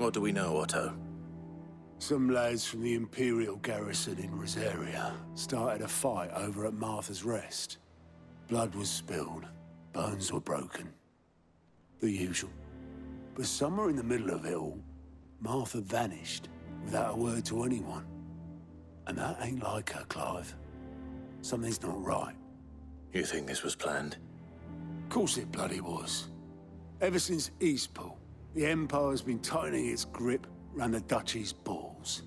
What do we know, Otto? Some lads from the Imperial garrison in Rosaria started a fight over at Martha's Rest. Blood was spilled, bones were broken. The usual. But somewhere in the middle of it all, Martha vanished without a word to anyone. And that ain't like her, Clive. Something's not right. You think this was planned? Of course it bloody was. Ever since Eastpool, the Empire's been tightening its grip around the Duchy's balls.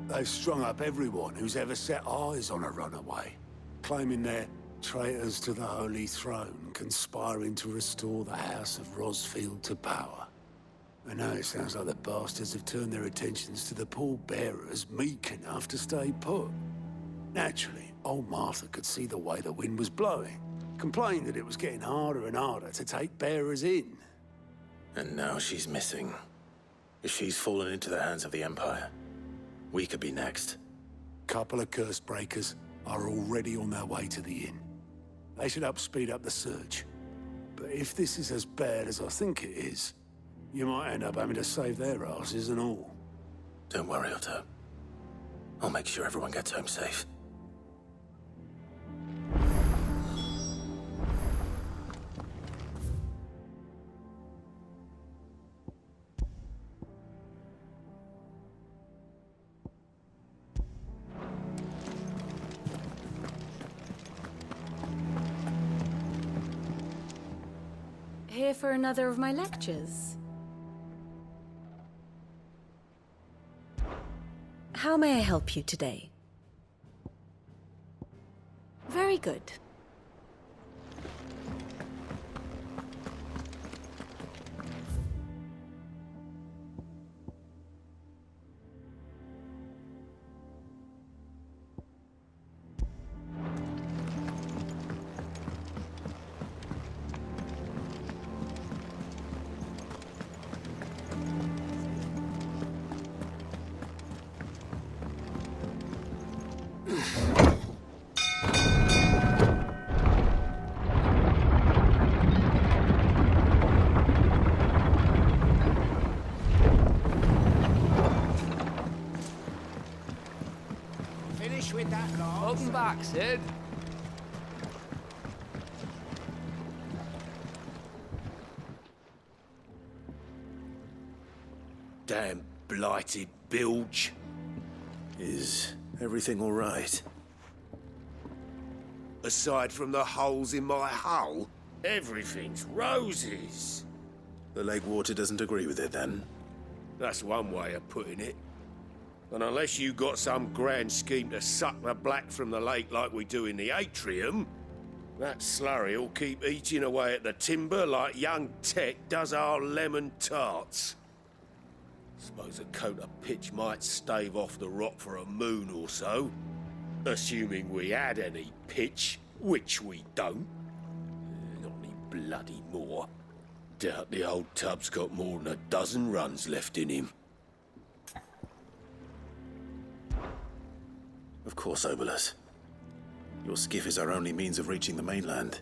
They've strung up everyone who's ever set eyes on a runaway, claiming they're traitors to the Holy Throne, conspiring to restore the House of Rosfield to power. And now it sounds like the bastards have turned their attentions to the pallbearers meek enough to stay put. Naturally, old Martha could see the way the wind was blowing, complained that it was getting harder and harder to take bearers in. And now she's missing. If she's fallen into the hands of the Empire, we could be next. Couple of curse breakers are already on their way to the inn. They should help speed up the search. But if this is as bad as I think it is, you might end up having to save their asses and all. Don't worry, Otto. I'll make sure everyone gets home safe. Here for another of my lectures? How may I help you today? Very good. With that, Lars. Welcome back, Sid. Damn blighted bilge. Is everything all right? Aside from the holes in my hull, everything's roses. The lake water doesn't agree with it, then? That's one way of putting it. And unless you got some grand scheme to suck the black from the lake like we do in the atrium, that slurry'll keep eating away at the timber like young Tech does our lemon tarts. Suppose a coat of pitch might stave off the rock for a moon or so, assuming we had any pitch, which we don't. Not any bloody more. Doubt the old tub's got more than a dozen runs left in him. Of course, Obolus. Your skiff is our only means of reaching the mainland.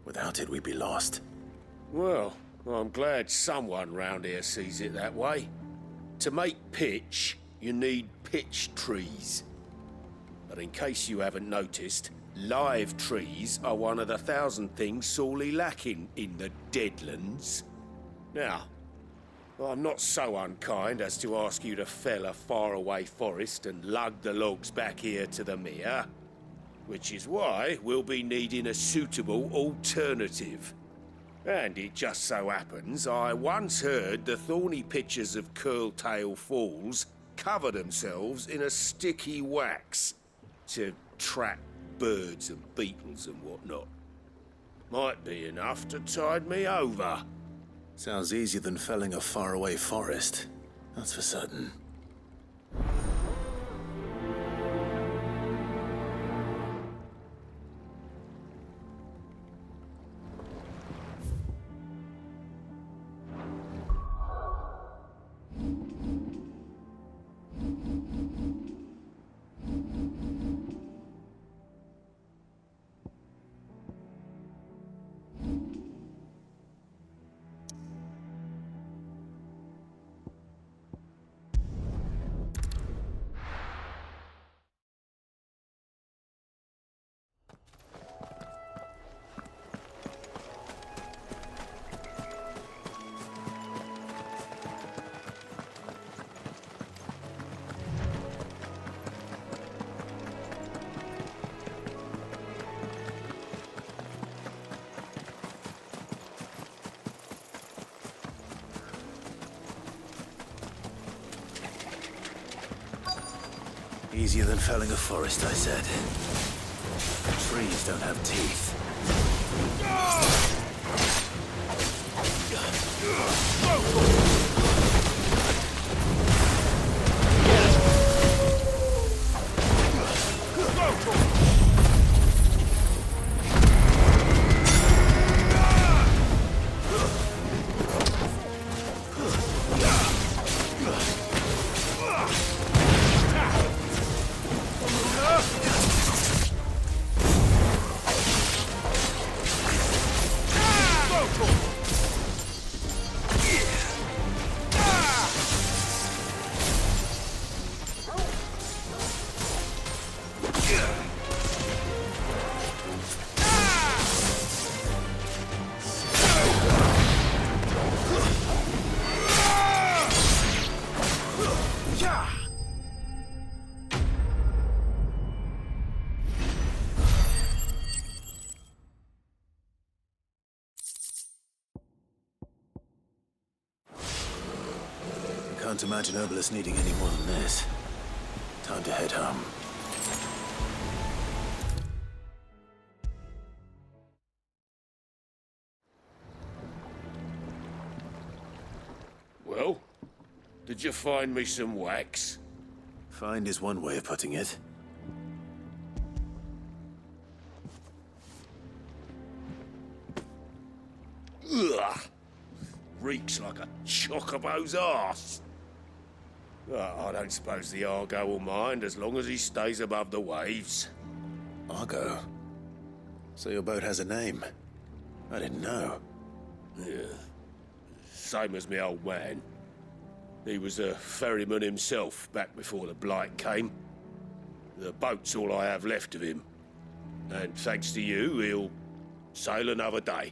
Without it, we'd be lost. Well, I'm glad someone round here sees it that way. To make pitch, you need pitch trees. But in case you haven't noticed, live trees are one of the 1,000 things sorely lacking in the Deadlands. Now, I'm not so unkind as to ask you to fell a faraway forest and lug the logs back here to the mere, which is why we'll be needing a suitable alternative. And it just so happens I once heard the thorny pitchers of Curltail Falls cover themselves in a sticky wax to trap birds and beetles and whatnot. Might be enough to tide me over. Sounds easier than felling a faraway forest. That's for certain. Easier than felling a forest, I said. Trees don't have teeth. Can't imagine Herbalist needing any more than this. Time to head home. Well, did you find me some wax? Find is one way of putting it. Ugh! Reeks like a chocobo's arse. I don't suppose the Argo will mind as long as he stays above the waves. Argo? So your boat has a name? I didn't know. Yeah. Same as me old man. He was a ferryman himself back before the Blight came. The boat's all I have left of him. And thanks to you, he'll sail another day.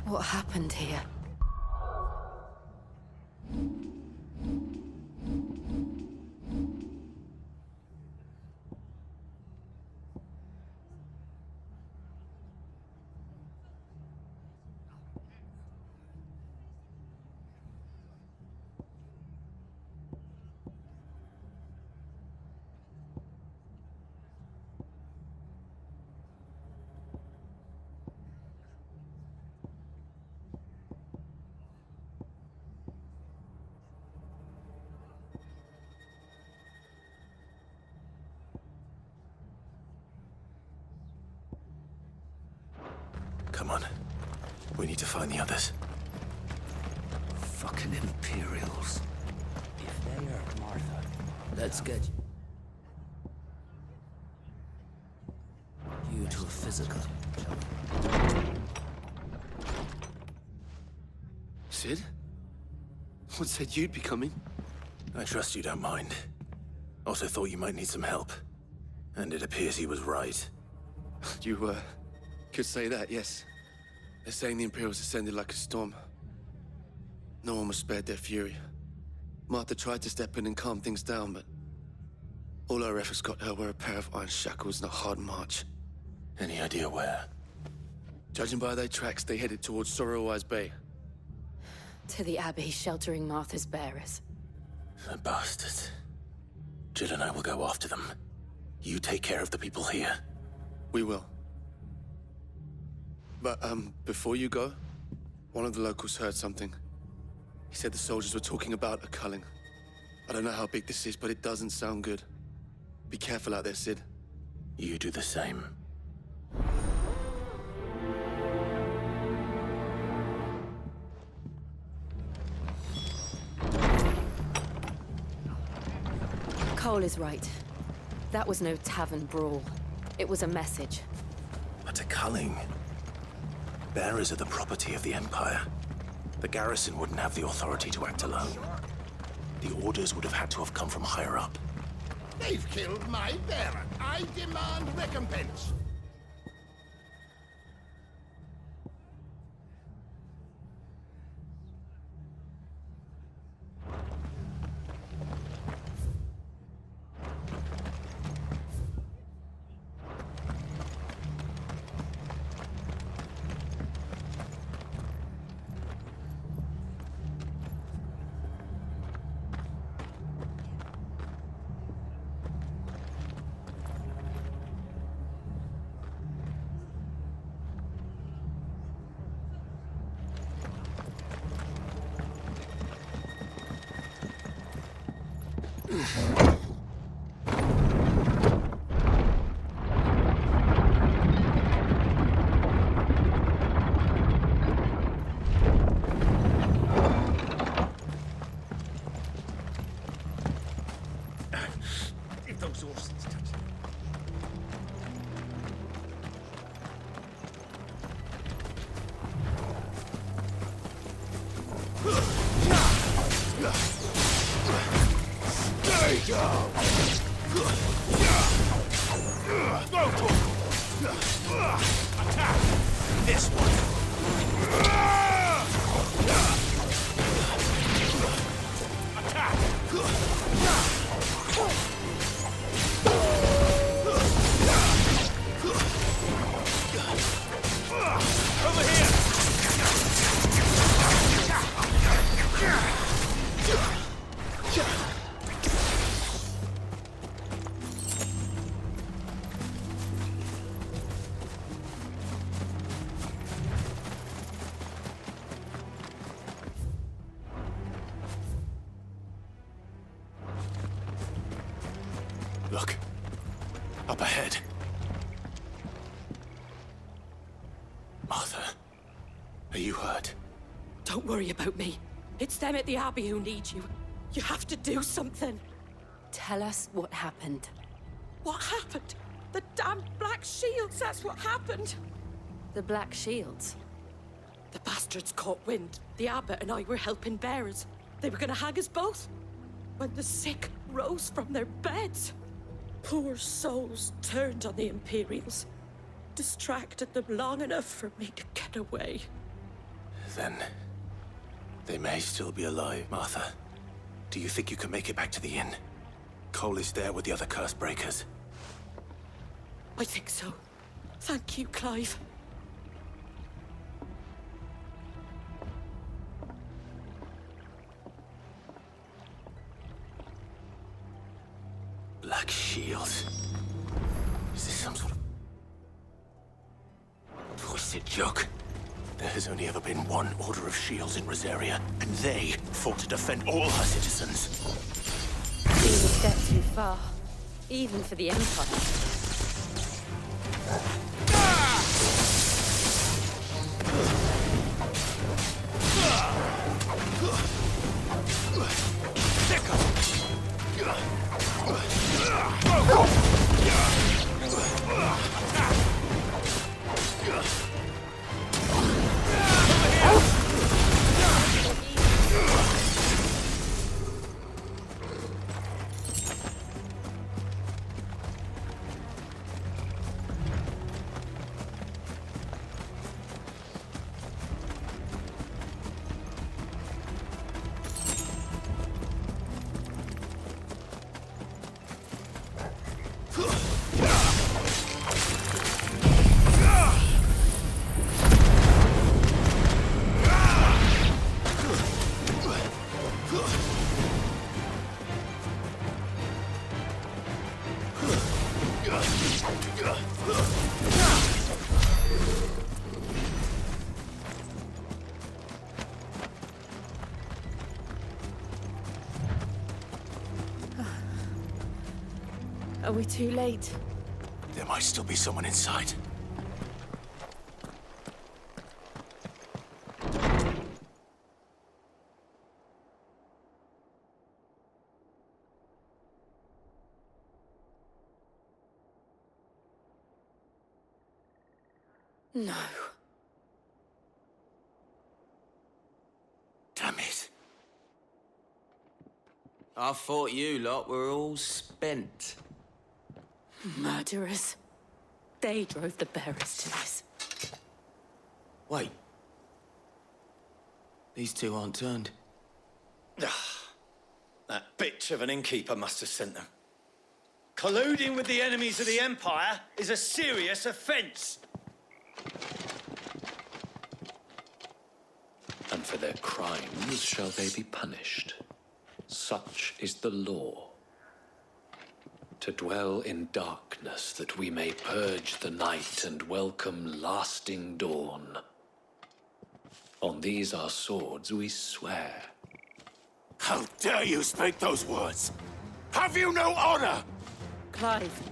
What happened here? Come on. We need to find the others. Fucking Imperials. If they hurt Martha, let's get you to a physical. Sid? What said you'd be coming? I trust you don't mind. Also thought you might need some help. And it appears he was right. You, could say that, yes. They're saying the Imperials ascended like a storm. No one was spared their fury. Martha tried to step in and calm things down, but all her efforts got her were a pair of iron shackles and a hard march. Any idea where? Judging by their tracks, they headed towards Sorrowwise Bay. To the Abbey sheltering Martha's bearers. The bastards. Jill and I will go after them. You take care of the people here. We will. But, before you go, one of the locals heard something. He said the soldiers were talking about a culling. I don't know how big this is, but it doesn't sound good. Be careful out there, Sid. You do the same. Cole is right. That was no tavern brawl. It was a message. But a culling. Bearers are the property of the Empire. The garrison wouldn't have the authority to act alone. The orders would have had to have come from higher up. They've killed my parent. I demand recompense. If those horses touch it. Stay down! Attack! This one! Attack! Over here! Look. Up ahead. Martha, are you hurt? Don't worry about me. It's them at the Abbey who need you. You have to do something. Tell us what happened. What happened? The damn Black Shields, that's what happened. The Black Shields? The bastards caught wind. The abbot and I were helping bearers. They were gonna hang us both. When the sick rose from their beds. Poor souls turned on the Imperials. Distracted them long enough for me to get away. Then they may still be alive, Martha. Do you think you can make it back to the inn? Cole is there with the other curse breakers. I think so. Thank you, Clive. Black Shields. Is this some sort of twisted joke? There has only ever been one Order of Shields in Rosaria, and they fought to defend all her citizens. Being a step too far, even for the Empire. Are we too late? There might still be someone inside. No. Damn it. I thought you lot were all spent. Murderers. They drove the bearers to this. Wait. These two aren't turned. That bitch of an innkeeper must have sent them. Colluding with the enemies of the Empire is a serious offence. And for their crimes shall they be punished. Such is the law. To dwell in darkness that we may purge the night and welcome lasting dawn. On these our swords we swear. How dare you speak those words? Have you no honor? Clive.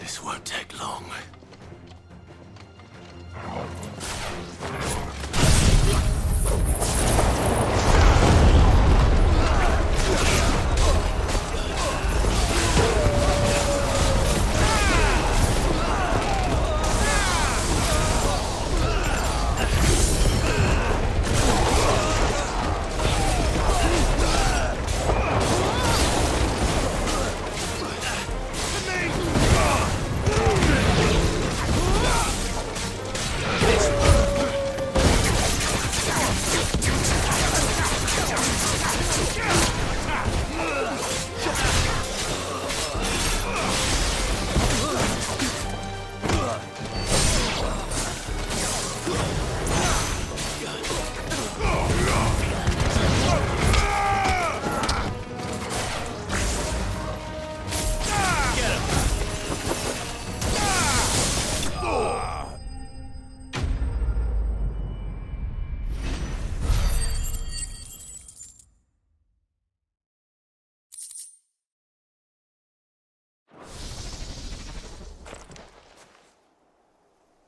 This won't take long.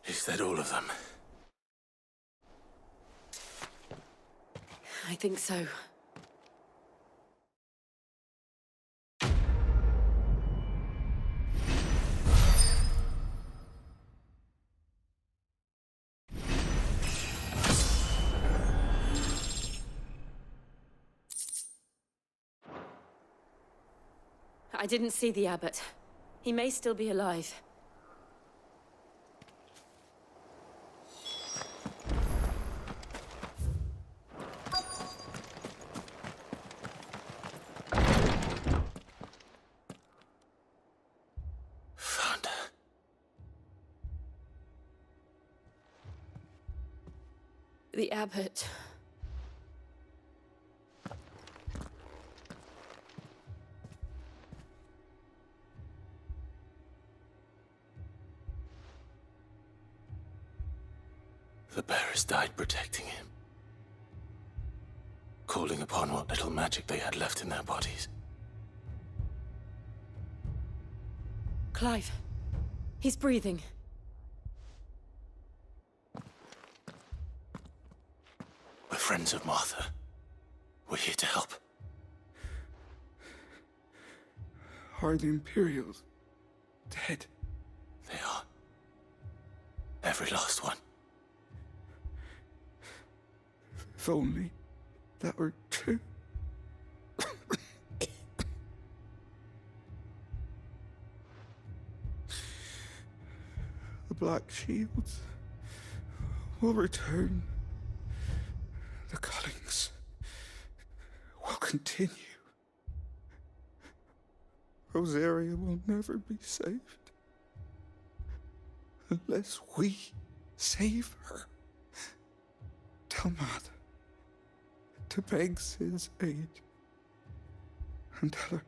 Is that all of them? I think so. I didn't see the abbot. He may still be alive. The abbot. The bearers died protecting him. Calling upon what little magic they had left in their bodies. Clive. He's breathing. We're friends of Martha. We're here to help. Are the Imperials dead? They are. Every last one. If only that were true. The Black Shields will return. The cullings will continue. Rosaria will never be saved unless we save her. Tell Matt to beg Sid's aid and tell her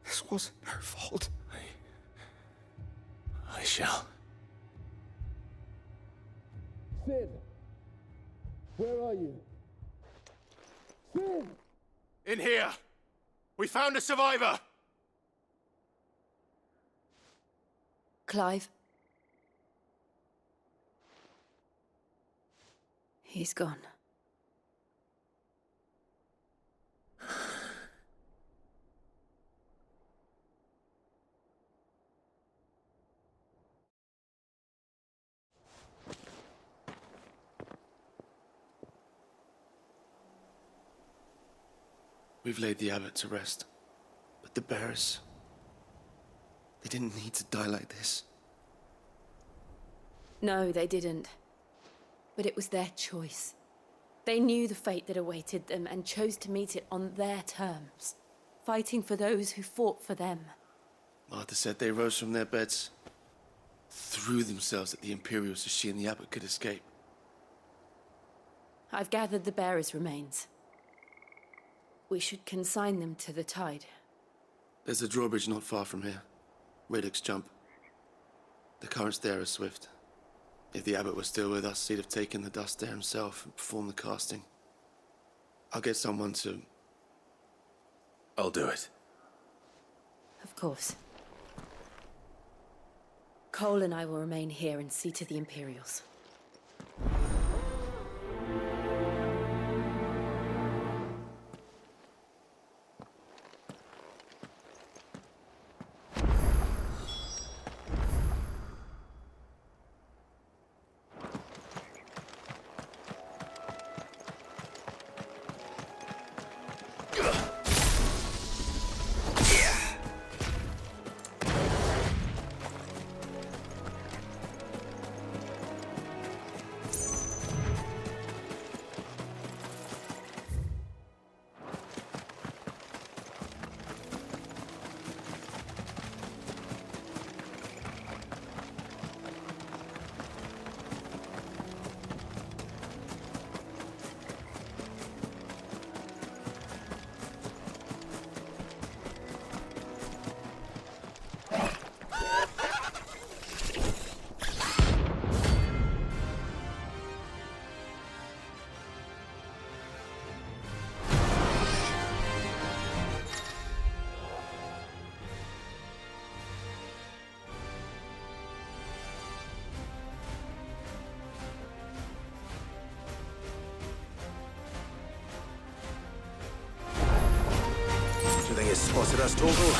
this wasn't her fault. I shall. Sid! Where are you? Sid! In here! We found a survivor! Clive. He's gone. We've laid the abbot to rest. But the bearers... they didn't need to die like this. No, they didn't. But it was their choice. They knew the fate that awaited them and chose to meet it on their terms, fighting for those who fought for them. Martha said they rose from their beds, threw themselves at the Imperials so she and the abbot could escape. I've gathered the bearers' remains. We should consign them to the tide. There's a drawbridge not far from here. Radix Jump. The currents there are swift. If the abbot was still with us, he'd have taken the dust there himself and performed the casting. I'll get someone to... I'll do it. Of course. Cole and I will remain here and see to the Imperials. It's spotted us, Torgal.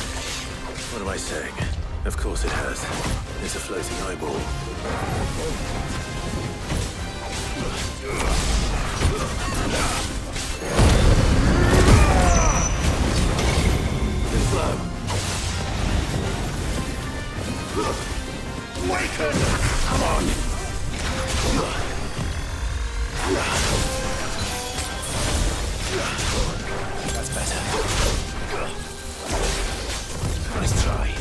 What am I saying? Of course it has. It's a floating eyeball. Awaken! Come on! That's better. Nice try.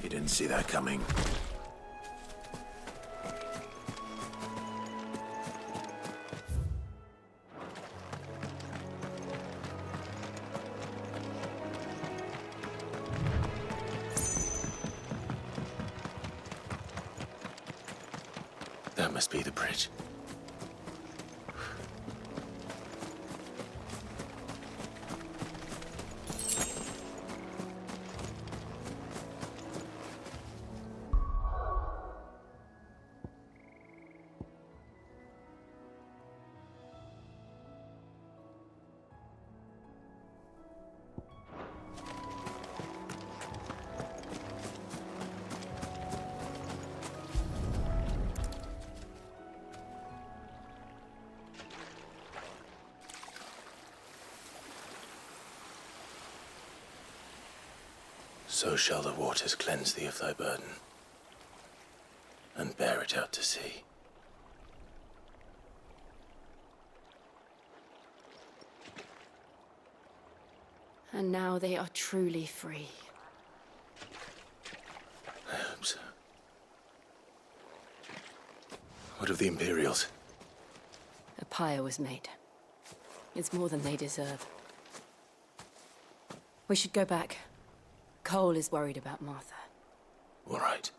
You didn't see that coming. That must be the bridge. So shall the waters cleanse thee of thy burden, and bear it out to sea. And now they are truly free. I hope so. What of the Imperials? A pyre was made. It's more than they deserve. We should go back. Cole is worried about Martha. All right.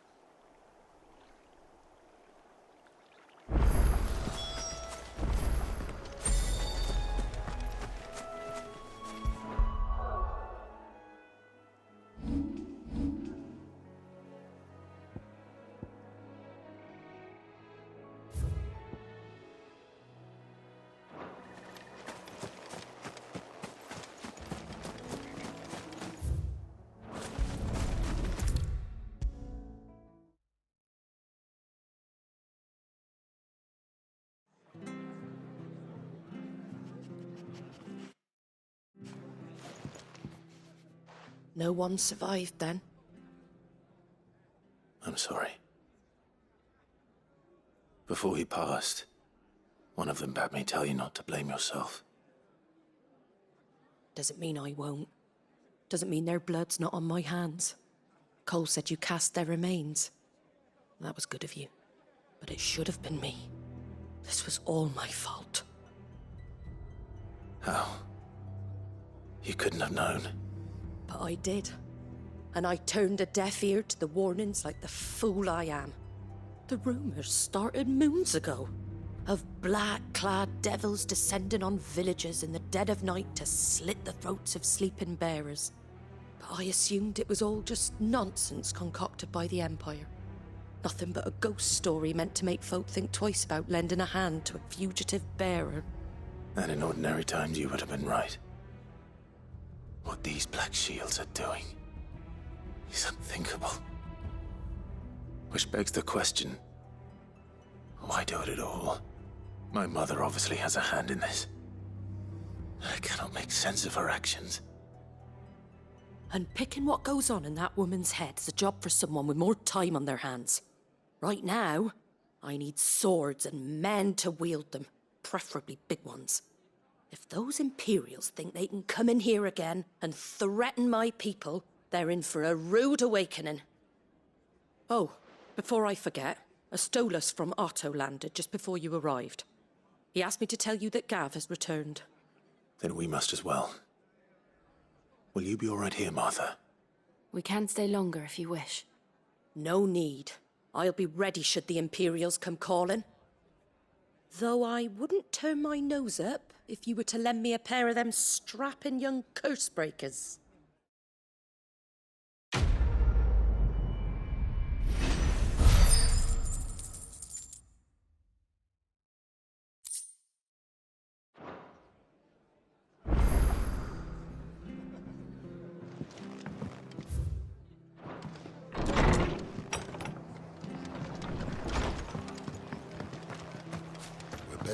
No one survived then? I'm sorry. Before he passed, one of them bade me tell you not to blame yourself. Doesn't mean I won't. Doesn't mean their blood's not on my hands. Cole said you cast their remains. That was good of you. But it should have been me. This was all my fault. How? You couldn't have known. But I did. And I turned a deaf ear to the warnings like the fool I am. The rumours started moons ago. Of black-clad devils descending on villages in the dead of night to slit the throats of sleeping bearers. But I assumed it was all just nonsense concocted by the Empire. Nothing but a ghost story meant to make folk think twice about lending a hand to a fugitive bearer. And in ordinary times you would have been right. What these Black Shields are doing is unthinkable. Which begs the question, why do it at all? My mother obviously has a hand in this. I cannot make sense of her actions. Unpicking what goes on in that woman's head is a job for someone with more time on their hands. Right now, I need swords and men to wield them, preferably big ones. If those Imperials think they can come in here again and threaten my people, they're in for a rude awakening. Oh, before I forget, a Stolas from Otto landed just before you arrived. He asked me to tell you that Gav has returned. Then we must as well. Will you be all right here, Martha? We can stay longer if you wish. No need. I'll be ready should the Imperials come calling. Though I wouldn't turn my nose up if you were to lend me a pair of them strapping young cursebreakers.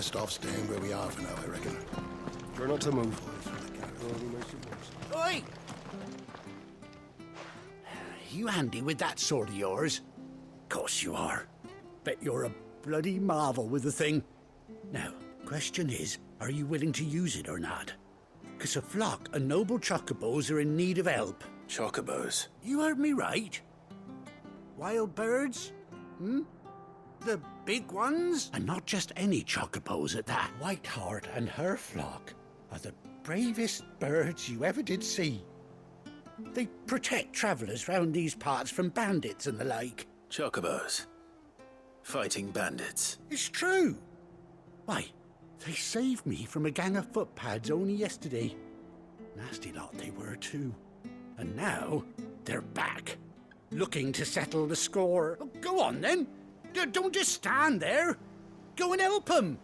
best off staying where we are for now, I reckon. Try not to move. Oi! You handy with that sword of yours? Course you are. Bet you're a bloody marvel with the thing. Now, question is, are you willing to use it or not? 'Cause a flock of noble chocobos are in need of help. Chocobos? You heard me right. Wild birds? The big ones? And not just any chocobos at that. Whiteheart and her flock are the bravest birds you ever did see. They protect travellers round these parts from bandits and the like. Chocobos? Fighting bandits? It's true. Why, they saved me from a gang of footpads only yesterday. Nasty lot they were too. And now, they're back, looking to settle the score. Oh, go on then. Don't just stand there. Go and help them.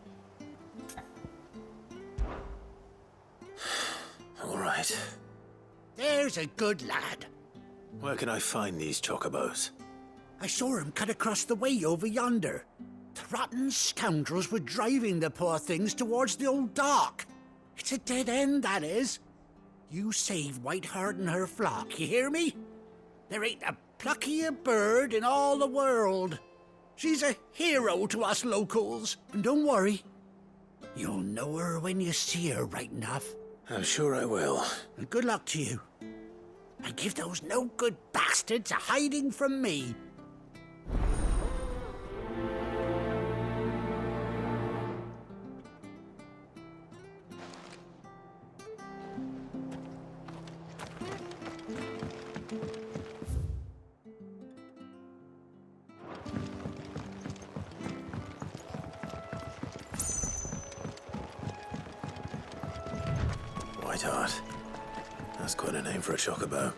All right. There's a good lad. Where can I find these chocobos? I saw him cut across the way over yonder. The rotten scoundrels were driving the poor things towards the old dock. It's a dead end, that is. You save Whiteheart and her flock, you hear me? There ain't a pluckier bird in all the world. She's a hero to us locals. And don't worry, you'll know her when you see her right enough. I'm sure I will. And good luck to you. And give those no-good bastards a hiding from me. Whiteheart. That's quite a name for a chocobo.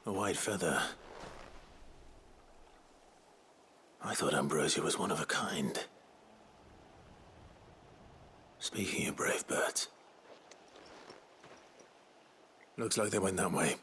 A white feather. I thought Ambrosia was one of a kind. Speaking of brave birds. Looks like they went that way.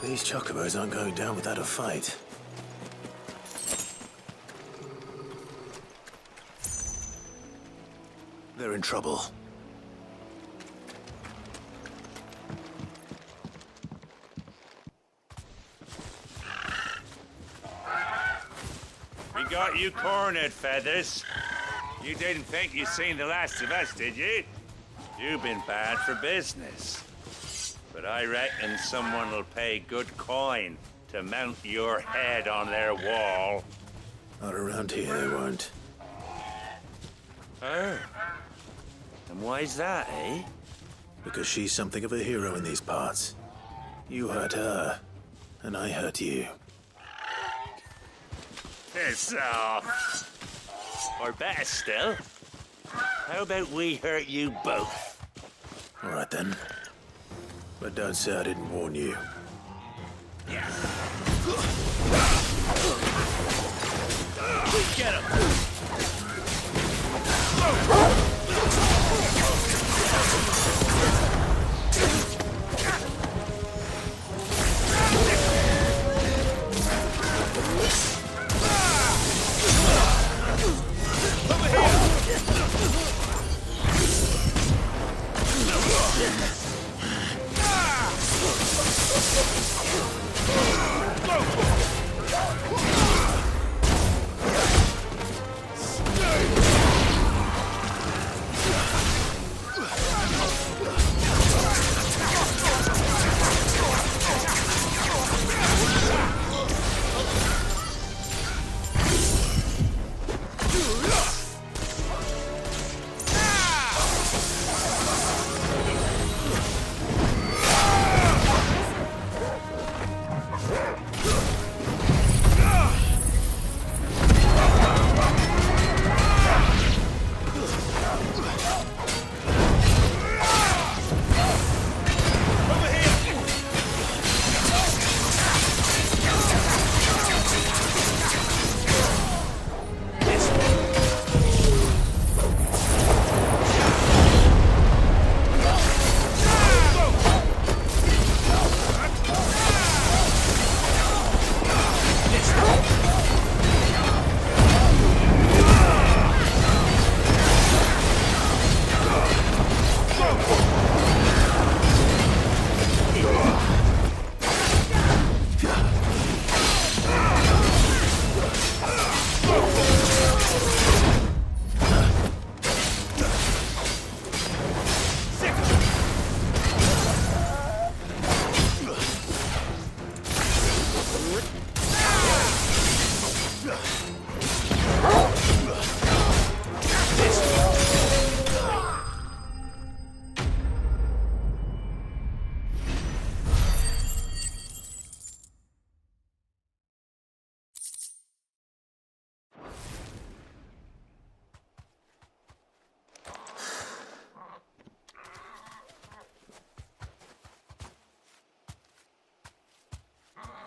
These chocobos aren't going down without a fight. They're in trouble. We got you cornered, Feathers. You didn't think you'd seen the last of us, did you? You've been bad for business. But I reckon someone will pay good coin to mount your head on their wall. Not around here, they won't. Oh. And why's that, eh? Because she's something of a hero in these parts. You hurt her, and I hurt you. Piss off. Or better still, how about we hurt you both? All right then. But don't say I didn't warn you. Yeah. Get him!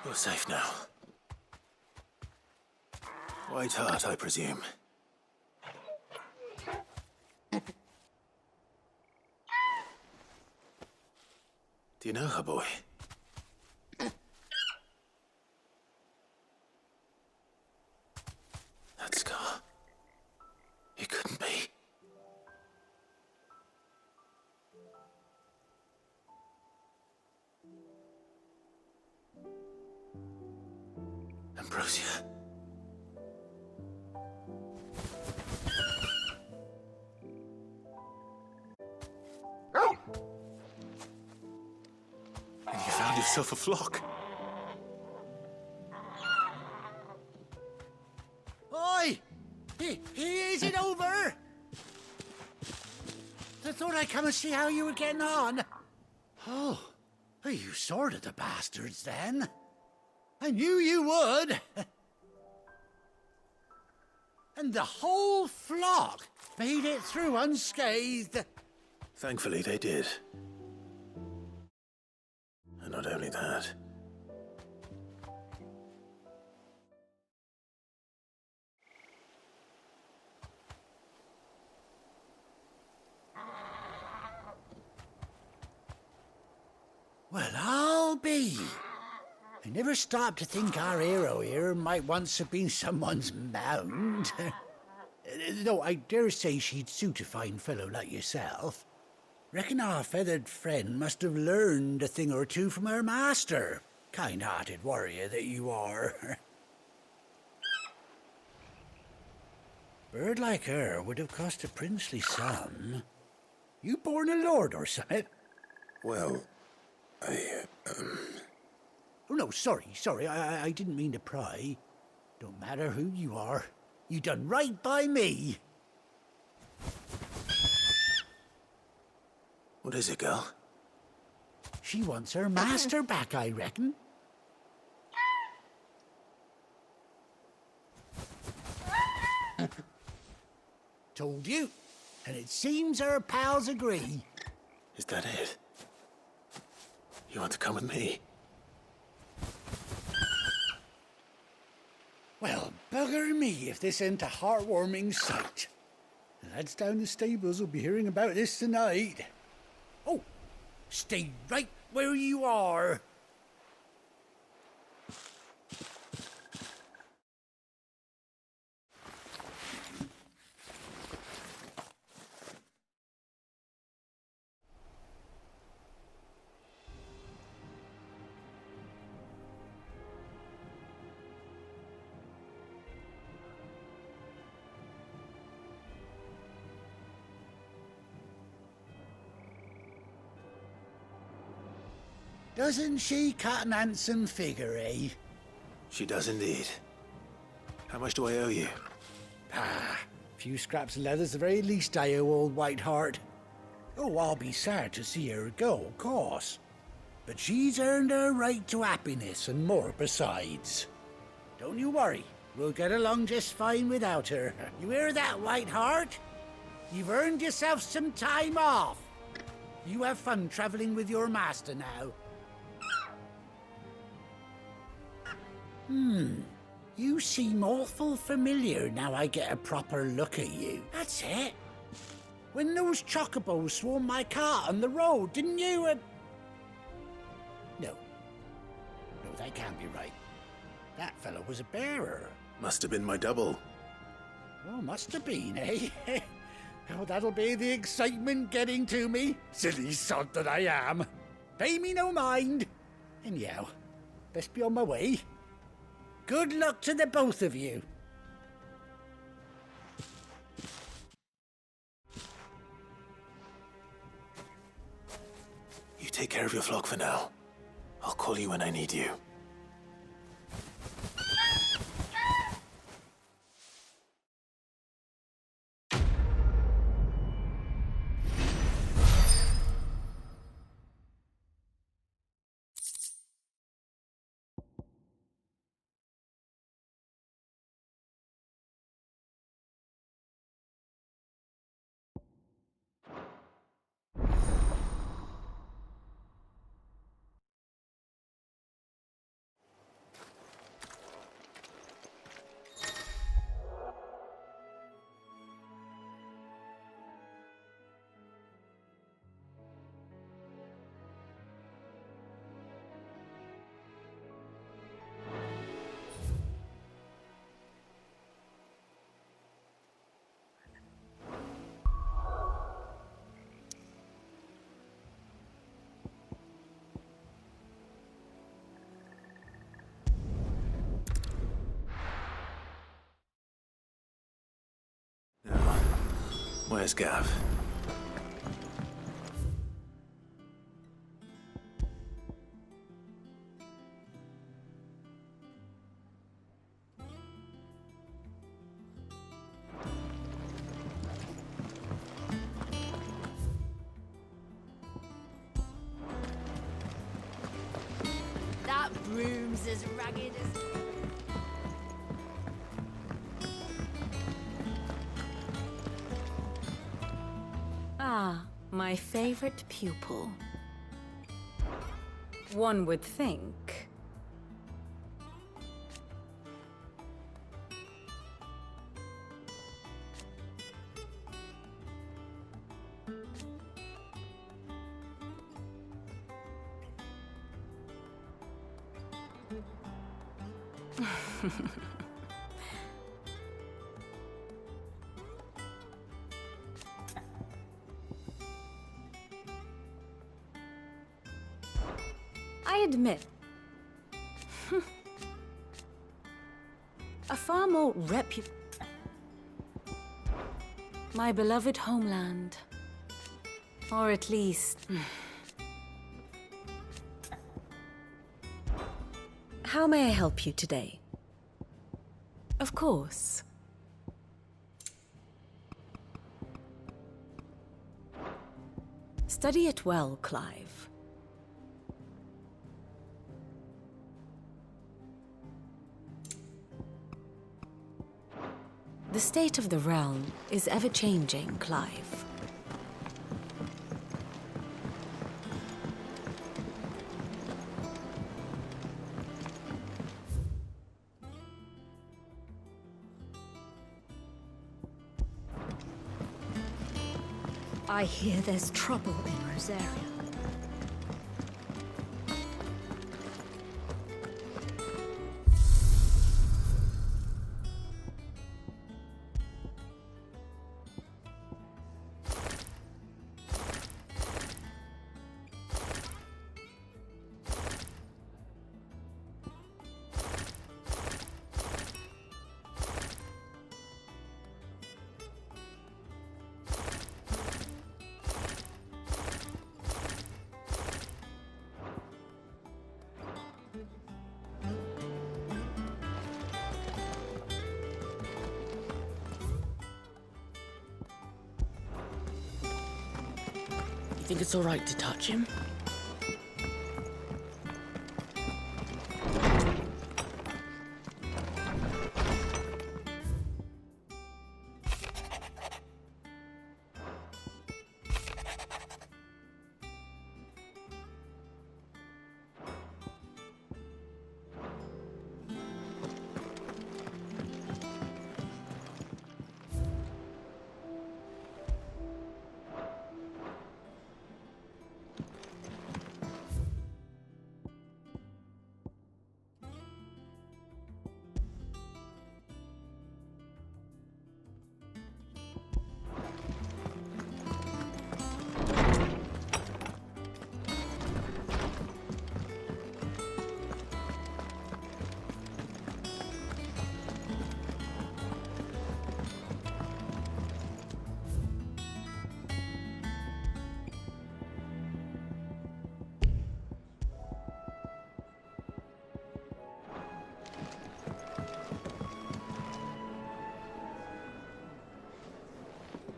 You're safe now. White Hart, I presume. Do you know her, boy? That scar. It couldn't be. Ambrosia. And you found yourself a flock. Oi! Is it over? I thought I'd come and see how you were getting on. Oh, you sorted the bastards then. I knew you would. And the whole flock made it through unscathed. Thankfully, they did. And not only that. Well, I'll be. I never stopped to think our hero here might once have been someone's mount. Though I dare say she'd suit a fine fellow like yourself. Reckon our feathered friend must have learned a thing or two from her master. Kind-hearted warrior that you are. Bird like her would have cost a princely sum. You born a lord or something? Well, Oh, no, sorry. I didn't mean to pry. Don't matter who you are. You done right by me. What is it, girl? She wants her master back, I reckon. Told you. And it seems her pals agree. Is that it? You want to come with me? Well, bugger me if this ain't a heartwarming sight. The lads down the stables will be hearing about this tonight. Oh, stay right where you are. Doesn't she cut an handsome figure, eh? She does indeed. How much do I owe you? Ah, a few scraps of leather's the very least I owe old Whiteheart. Oh, I'll be sad to see her go, of course. But she's earned her right to happiness and more besides. Don't you worry, we'll get along just fine without her. You hear that, Whiteheart? You've earned yourself some time off. You have fun traveling with your master now. You seem awful familiar now I get a proper look at you. That's it. When those chocobos swarmed my cart on the road, didn't you? No, that can't be right. That fellow was a bearer. Must have been my double. Oh, must have been, eh? Oh, that'll be the excitement getting to me. Silly sod that I am. Pay me no mind. Anyhow, best be on my way. Good luck to the both of you. You take care of your flock for now. I'll call you when I need you. Where's Gav? That broom's as ragged as... Ah, my favorite pupil. One would think. I admit, a far more my beloved homeland. Or at least... How may I help you today? Of course. Study it well, Clive. The state of the realm is ever-changing, Clive. I hear there's trouble in Rosaria. You think it's all right to touch him?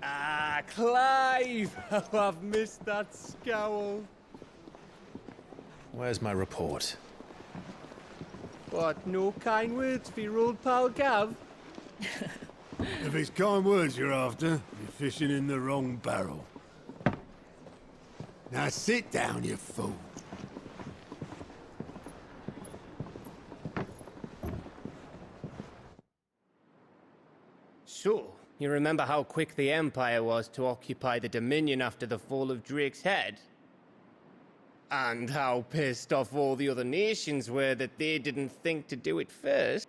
Ah, Clive! Oh, I've missed that scowl. Where's my report? What, no kind words for your old pal Gav? If it's kind words you're after, you're fishing in the wrong barrel. Now sit down, you fool. So, you remember how quick the Empire was to occupy the Dominion after the fall of Drake's head? And how pissed off all the other nations were that they didn't think to do it first?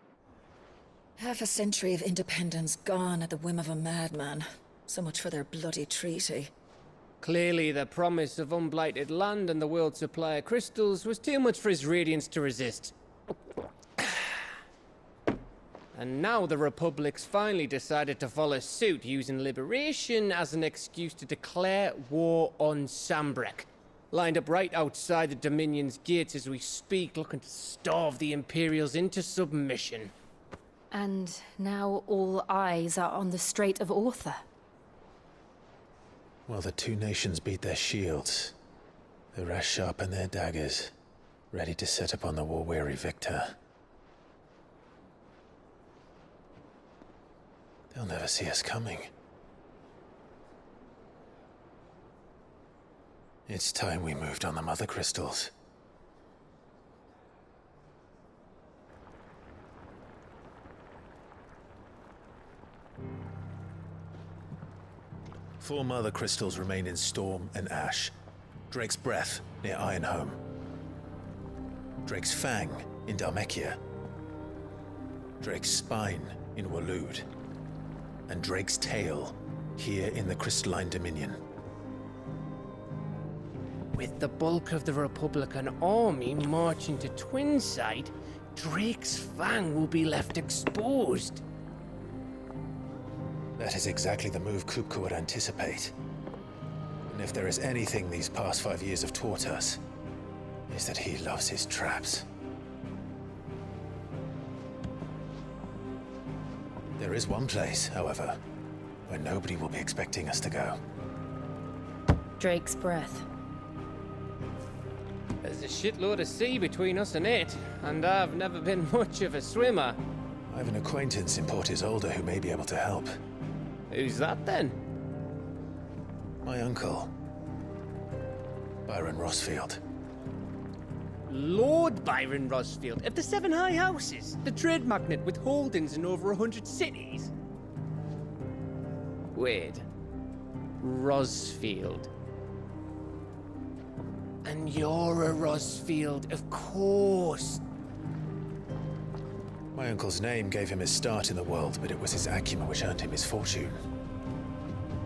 Half a century of independence gone at the whim of a madman. So much for their bloody treaty. Clearly, the promise of unblighted land and the world's supply of crystals was too much for his radiance to resist. And now the Republic's finally decided to follow suit, using liberation as an excuse to declare war on Sambrek. Lined up right outside the Dominion's gates as we speak, looking to starve the Imperials into submission. And now all eyes are on the Strait of Author. Well, the two nations beat their shields. The rest sharpen their daggers, ready to set upon the war-weary victor. They'll never see us coming. It's time we moved on the mother crystals. Four mother crystals remain in Storm and Ash. Drake's Breath, near Ironhome. Drake's Fang, in Dhalmekia, Drake's spine in Waloed, and Drake's tail here in the Crystalline Dominion. With the bulk of the Republican army marching to Twinside, Drake's fang will be left exposed. That is exactly the move Kupka would anticipate. And if there is anything these past 5 years have taught us, is that he loves his traps. There is one place, however, where nobody will be expecting us to go. Drake's breath. There's a shitload of sea between us and it, and I've never been much of a swimmer. I have an acquaintance in Port Isolde who may be able to help. Who's that then? My uncle, Byron Rosfield. Lord Byron Rosfield of the Seven High Houses, the trade magnate with holdings in over 100 cities. Wait, Rosfield. And you're a Rosfield, of course. My uncle's name gave him his start in the world, but it was his acumen which earned him his fortune,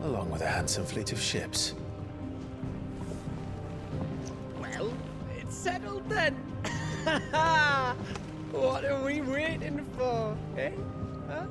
along with a handsome fleet of ships. Well, it's settled then. What are we waiting for, eh? Huh?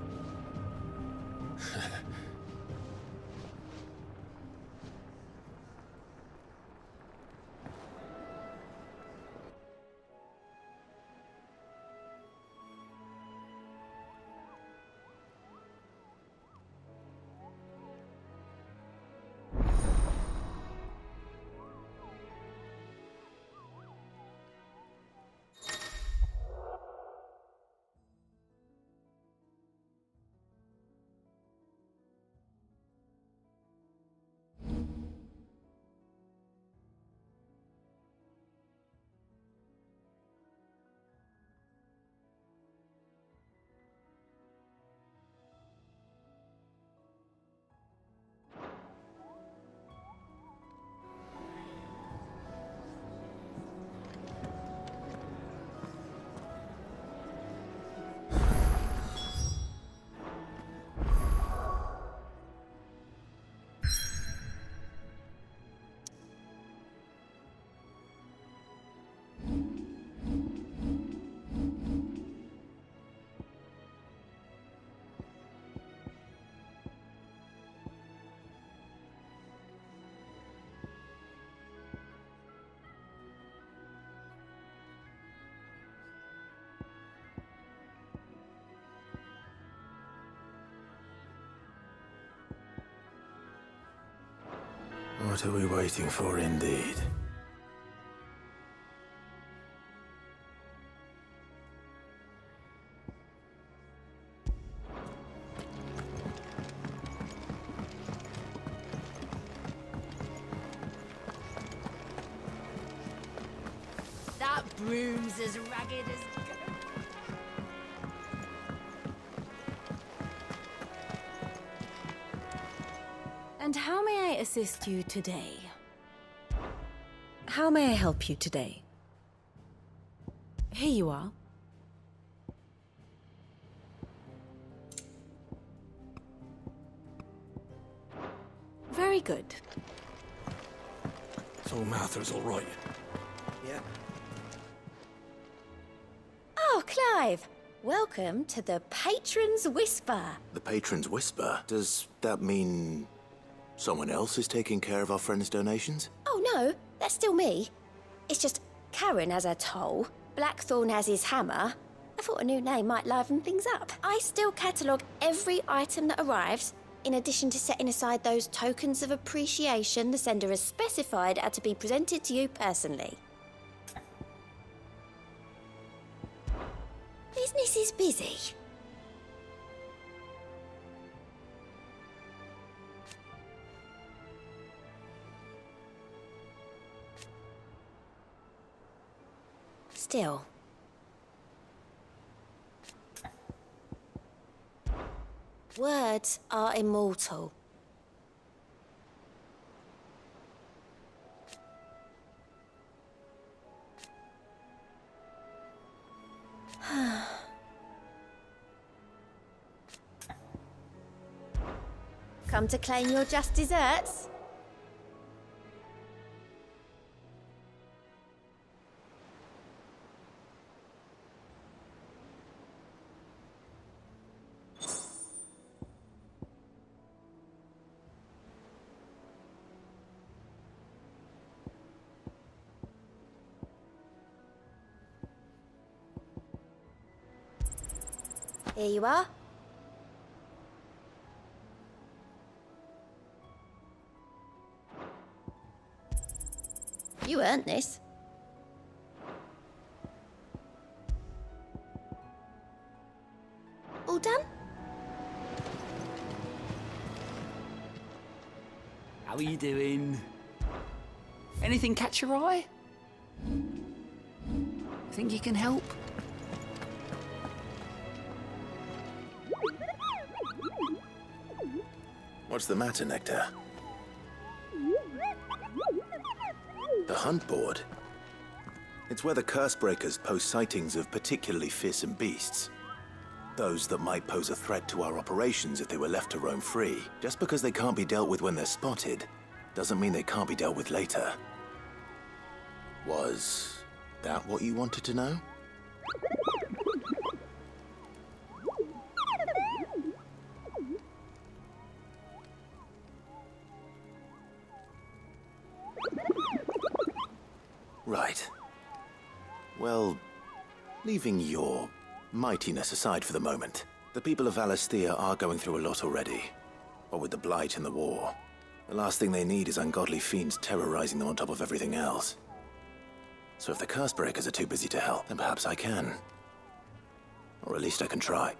What are we waiting for, indeed? That broom's as ragged as... And how may I assist you today? How may I help you today? Here you are. Very good. So Martha's all right. Yeah. Oh, Clive! Welcome to the Patron's Whisper. The Patron's Whisper? Does that mean someone else is taking care of our friends' donations? Oh no, that's still me. It's just Karen has her toll, Blackthorn has his hammer. I thought a new name might liven things up. I still catalogue every item that arrives, in addition to setting aside those tokens of appreciation the sender has specified are to be presented to you personally. Business is busy. Still. Words are immortal. come to claim your just desserts? Here you are. You earned this. All done? How are you doing? Anything catch your eye? Think you can help? What's the matter, Nectar? The hunt board? It's where the Cursebreakers post sightings of particularly fearsome beasts. Those that might pose a threat to our operations if they were left to roam free. Just because they can't be dealt with when they're spotted, doesn't mean they can't be dealt with later. Was that what you wanted to know? Right. Well, leaving your mightiness aside for the moment, the people of Valisthea are going through a lot already. What with the Blight and the war, the last thing they need is ungodly fiends terrorizing them on top of everything else. So if the Cursebreakers are too busy to help, then perhaps I can. Or at least I can try.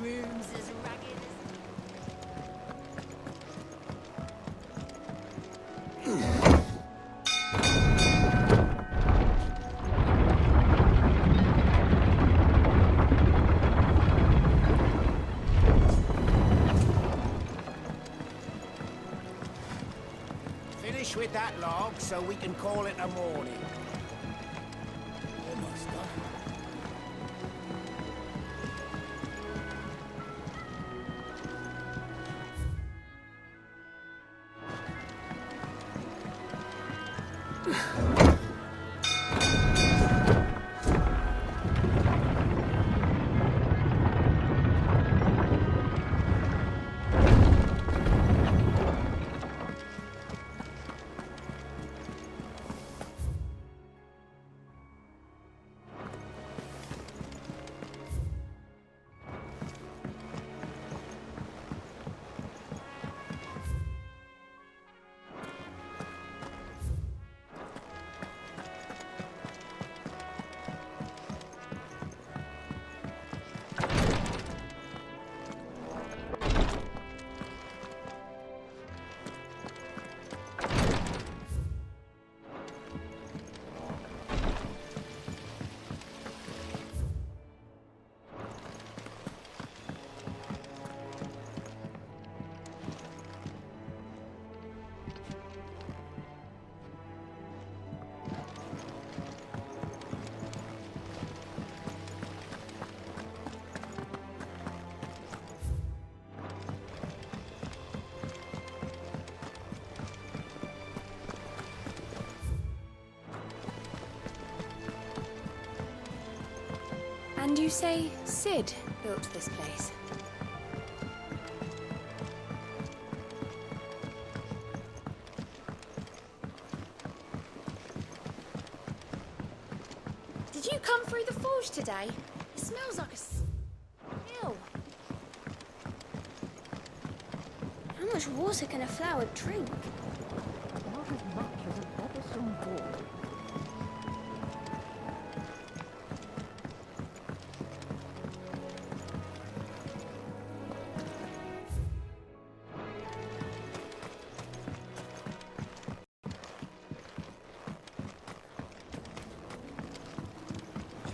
Rooms as ragged Finish with that log so we can call it a morning. Almost done. And you say Sid built this place? Did you come through the forge today? It smells like a spill. How much water can a flower drink? Not as much as a feathersome ball.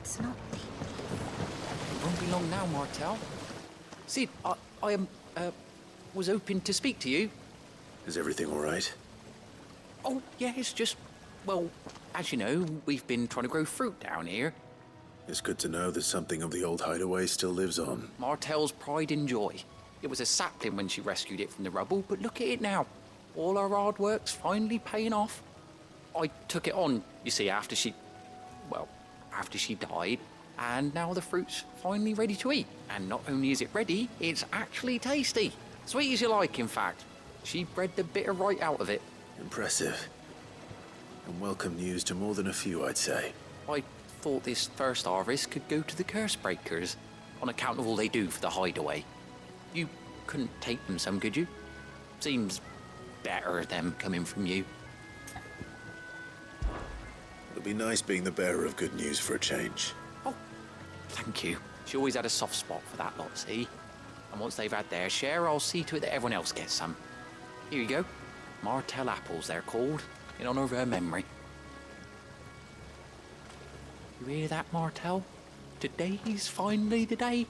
It's not deep. It won't be long now, Martel. Sid, I was hoping to speak to you. Is everything all right? Oh, yeah, it's just, well, as you know, we've been trying to grow fruit down here. It's good to know that something of the old hideaway still lives on. Martel's pride and joy. It was a sapling when she rescued it from the rubble, but look at it now. All our hard work's finally paying off. I took it on, you see, after she died, and now the fruit's finally ready to eat. And not only is it ready, it's actually tasty. Sweet as you like, in fact. She bred the bitter right out of it. Impressive. And welcome news to more than a few, I'd say. I thought this first harvest could go to the curse breakers, on account of all they do for the hideaway. You couldn't take them some, could you? Seems better them coming from you. It'll be nice being the bearer of good news for a change. Oh, thank you. She always had a soft spot for that lot, see? And once they've had their share, I'll see to it that everyone else gets some. Here you go. Martel apples, they're called, in honor of her memory. You hear that, Martel? Today's finally the day.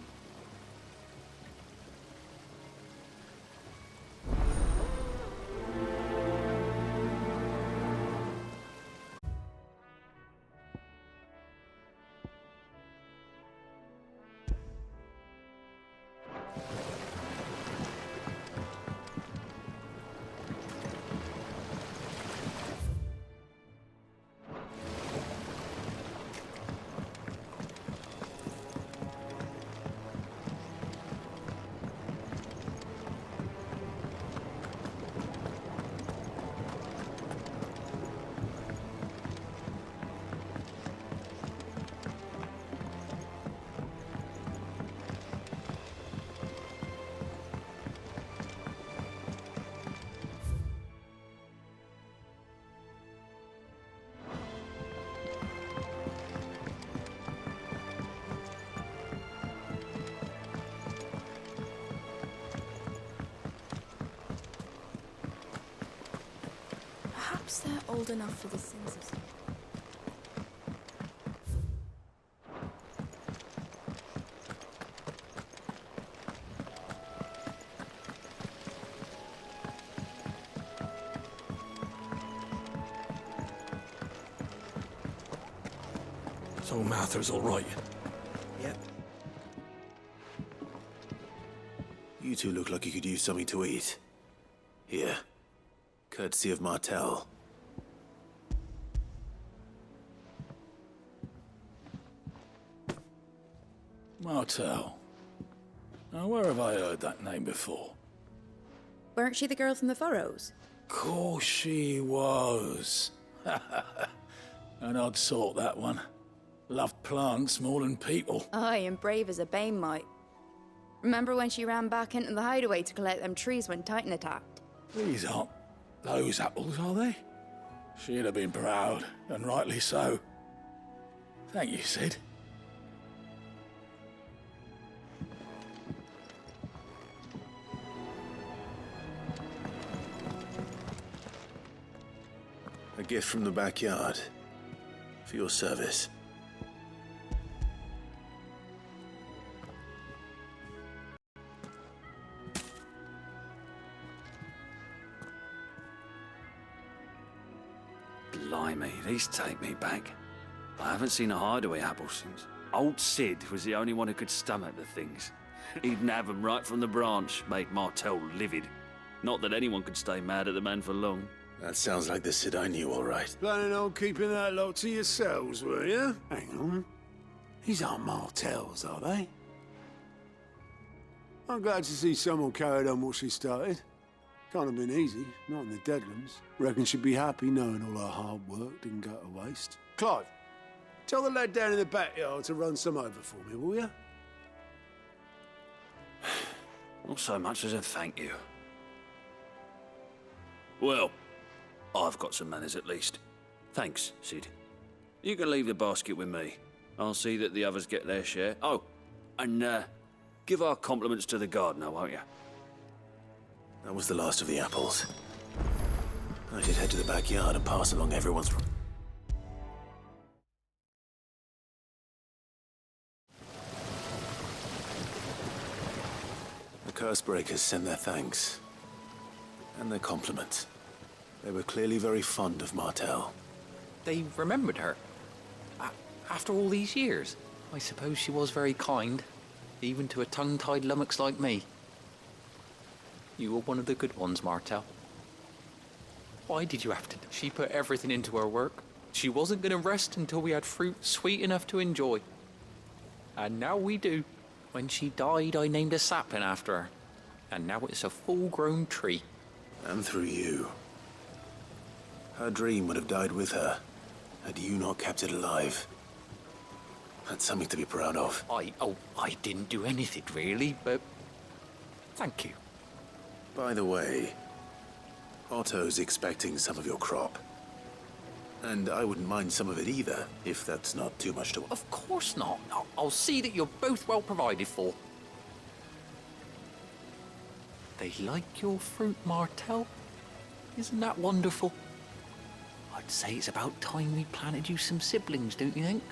Perhaps they're old enough for the census. So Martha's all right? Yep. You two look like you could use something to eat. Here. Courtesy of Martel. Martel. Now, where have I heard that name before? Weren't she the girl from the Furrows? Course she was. An odd sort, that one. Loved plants more than people. Aye, and brave as a bane might. Remember when she ran back into the hideaway to collect them trees when Titan attacked? These aren't those apples, are they? She'd have been proud, and rightly so. Thank you, Sid. A gift from the backyard. For your service. Blimey, these take me back. I haven't seen a hideaway apple since. Old Sid was the only one who could stomach the things. He'd have them right from the branch, make Martel livid. Not that anyone could stay mad at the man for long. That sounds like the Sid I knew, all right. Planning on keeping that lot to yourselves, were you? Hang on. These aren't Martells, are they? I'm glad to see someone carried on what she started. Can't have been easy, not in the Deadlands. Reckon she'd be happy knowing all her hard work didn't go to waste. Clive, tell the lad down in the backyard to run some over for me, will you? Not so much as a thank you. Well, I've got some manners at least. Thanks, Sid. You can leave the basket with me. I'll see that the others get their share. Oh, and give our compliments to the gardener, won't you? That was the last of the apples. I should head to the backyard and pass along everyone's... The Cursebreakers send their thanks. And their compliments. They were clearly very fond of Martell. They remembered her. After all these years. I suppose she was very kind. Even to a tongue-tied lummox like me. You were one of the good ones, Martell. Why did you have to? She put everything into her work. She wasn't going to rest until we had fruit sweet enough to enjoy. And now we do. When she died, I named a sapling after her. And now it's a full-grown tree. And through you. Her dream would have died with her, had you not kept it alive. That's something to be proud of. I didn't do anything, really, but... Thank you. By the way, Otto's expecting some of your crop. And I wouldn't mind some of it either, if that's not too much to... Of course not. I'll see that you're both well provided for. They like your fruit, Martell. Isn't that wonderful? I'd say it's about time we planted you some siblings, don't you think?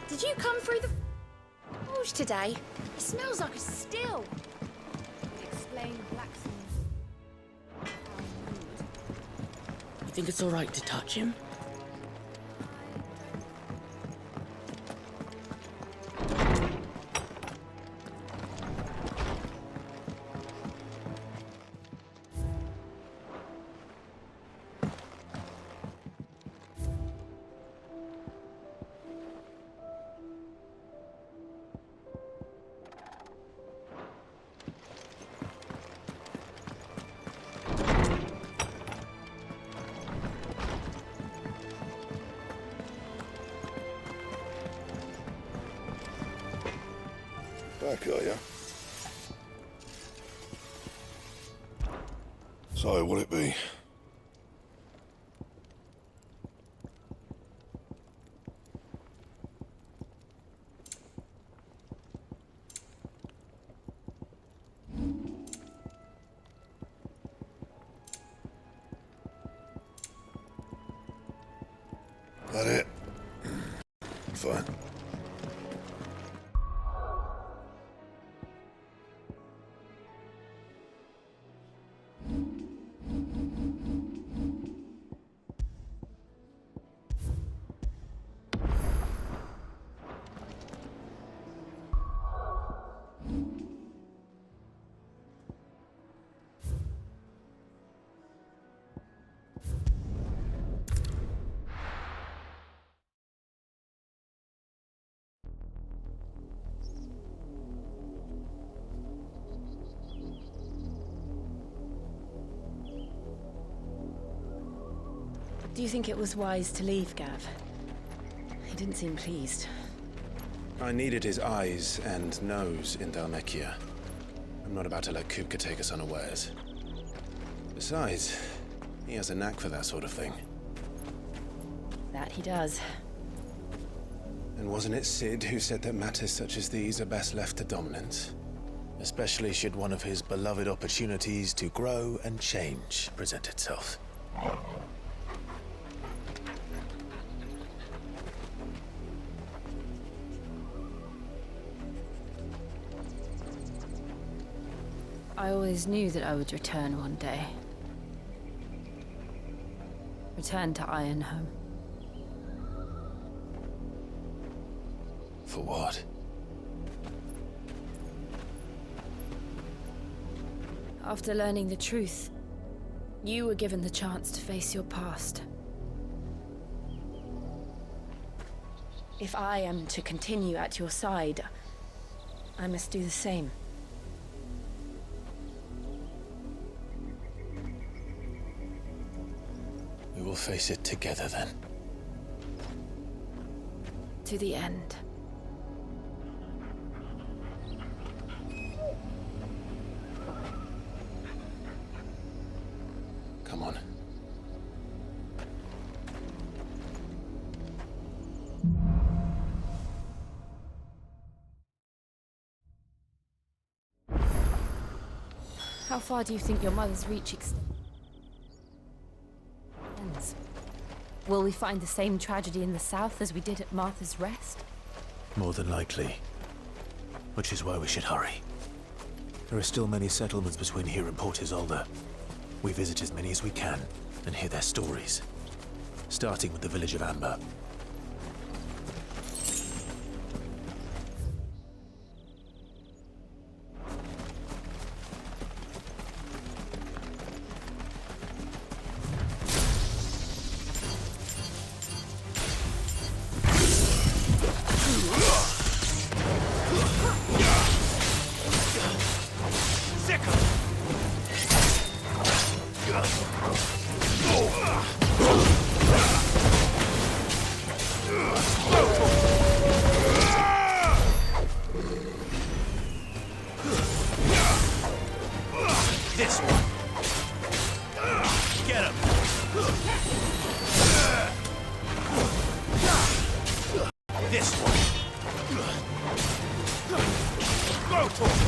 Did you come through the forge today? It smells like a still. Would explain blacksmith's mood. You think it's all right to touch him? Back, are ya? So, what'll it be? That it? Fine. Do you think it was wise to leave, Gav? He didn't seem pleased. I needed his eyes and nose in Dhalmekia. I'm not about to let Kupka take us unawares. Besides, He has a knack for that sort of thing. That he does. And wasn't it Sid who said that matters such as these are best left to dominance? Especially should one of his beloved opportunities to grow and change present itself. I always knew that I would return one day. Return to Ironhome. For what? After learning the truth, you were given the chance to face your past. If I am to continue at your side, I must do the same. We will face it together then. To the end. Come on. How far do you think your mother's reach extends? Will we find the same tragedy in the south as we did at Martha's Rest? More than likely. Which is why we should hurry. There are still many settlements between here and Port Isolde. We visit as many as we can and hear their stories. Starting with the village of Amber. This one. Get him. This one. Go to him.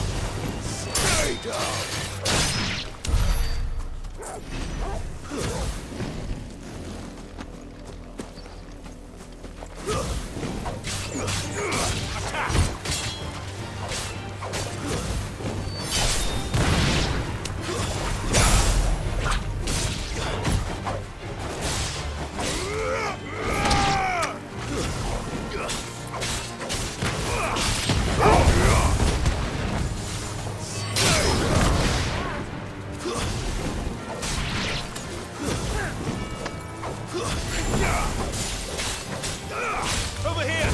Stay down. Over here!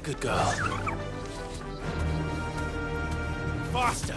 Good girl. Faster!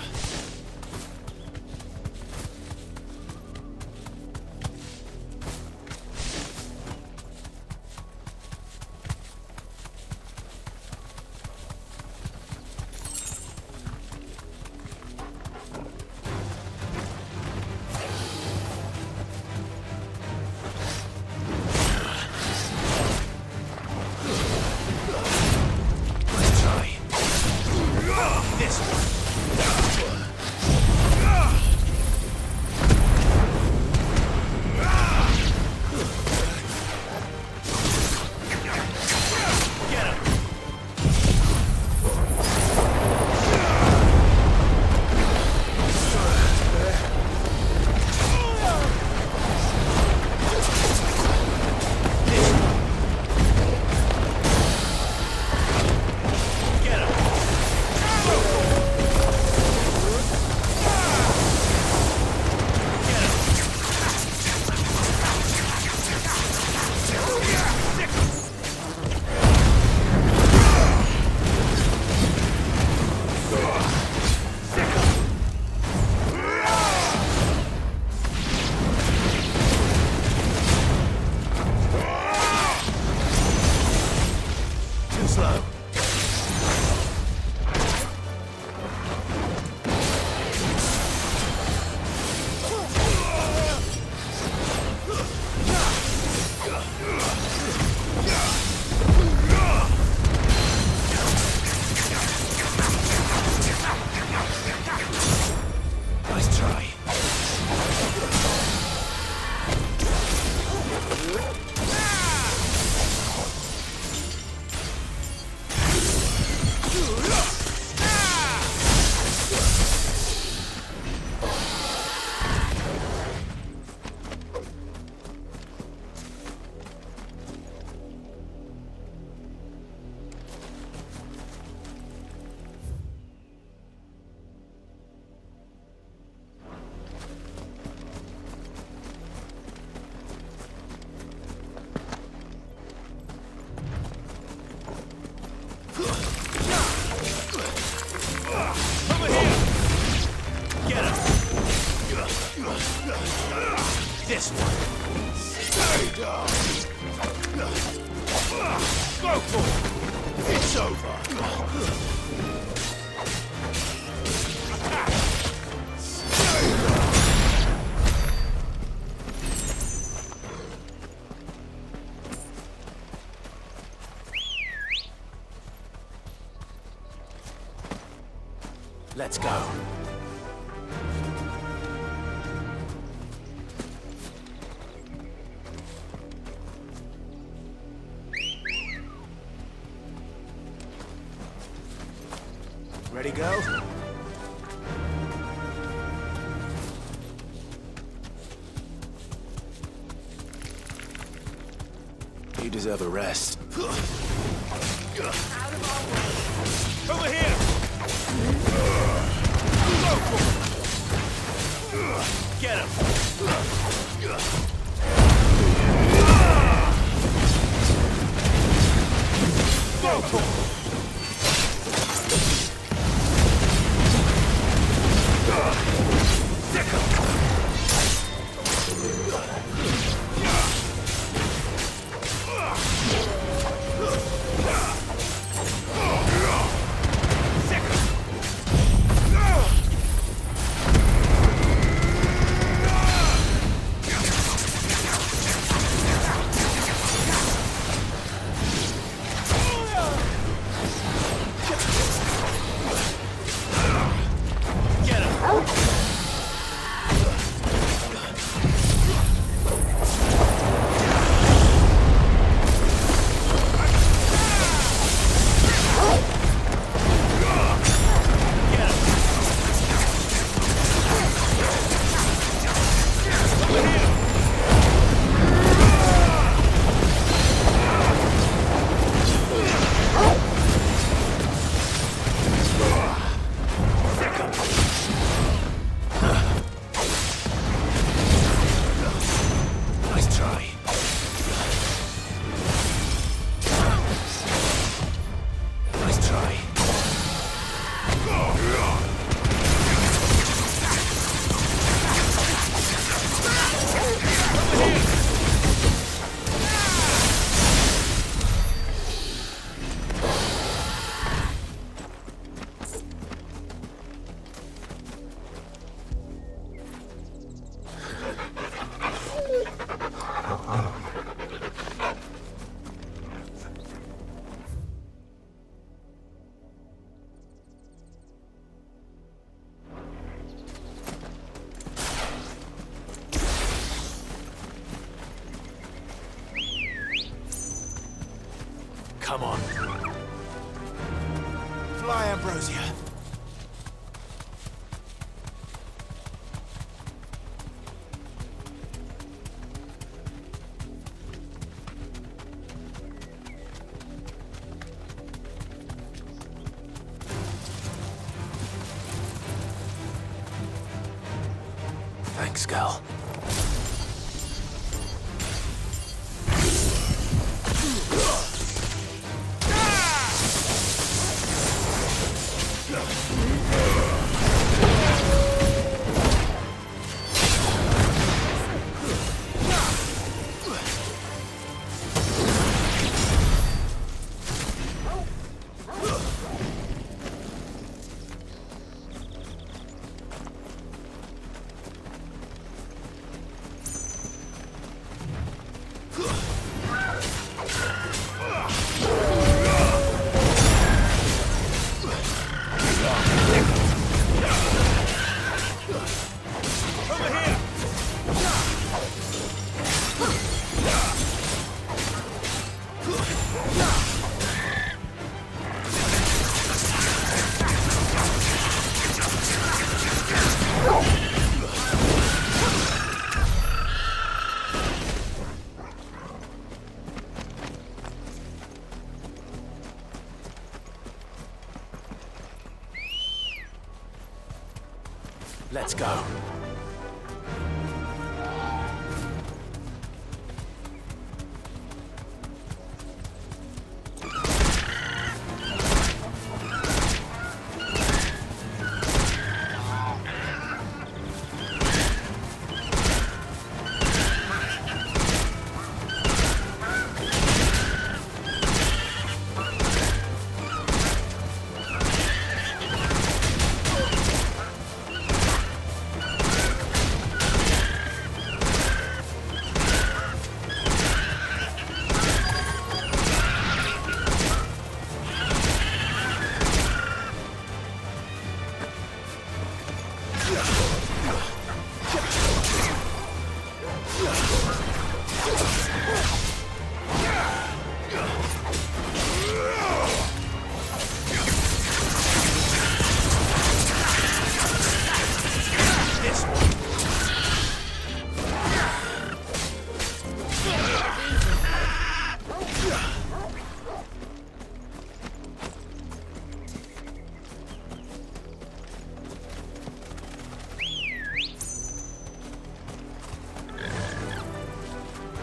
This one. Stay down. Go for it. It's over. Let's go. Ready, go? You deserve a rest. Over here! Get him! Go for it! Come on. Fly, Ambrosia. Thanks, Gal. Let's go.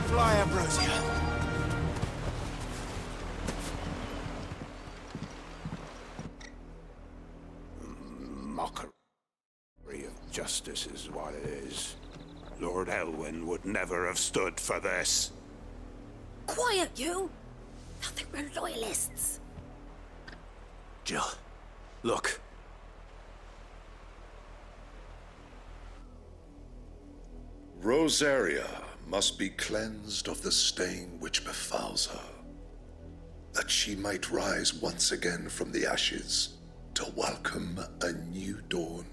Fly, Ambrosia. Mockery of justice is what it is. Lord Elwyn would never have stood for this. Quiet, you! Thought they were loyalists. Jill, look. Rosaria must be cleansed of the stain which befouls her, that she might rise once again from the ashes to welcome a new dawn.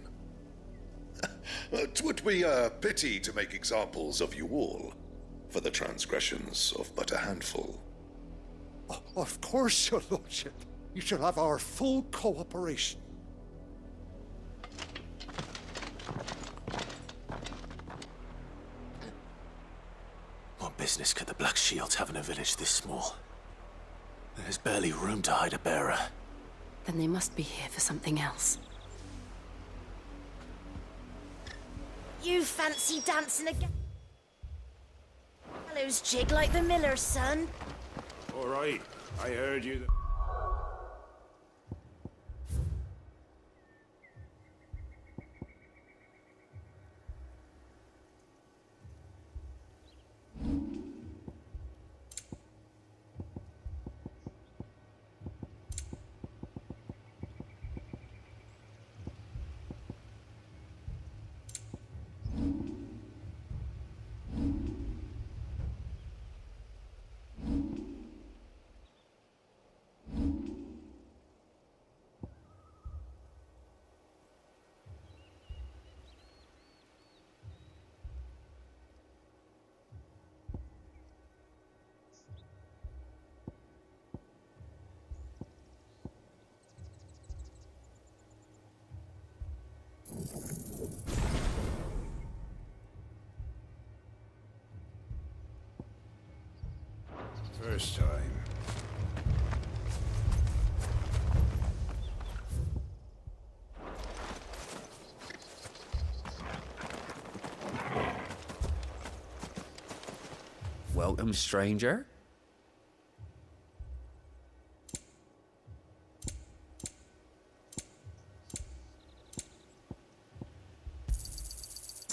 'Twould be a pity to make examples of you all, for the transgressions of but a handful. Of course, your lordship. You shall have our full cooperation. What business could the Black Shields have in a village this small? There's barely room to hide a bearer. Then they must be here for something else. You fancy dancing again? Gallows jig like the miller's son. All right, I heard you. First time. Welcome, stranger.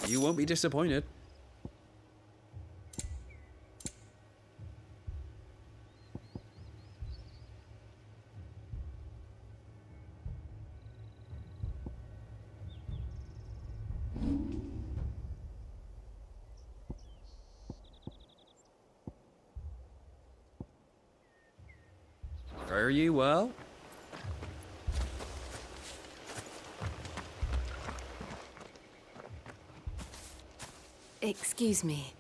You won't be disappointed. Fare you well? Excuse me,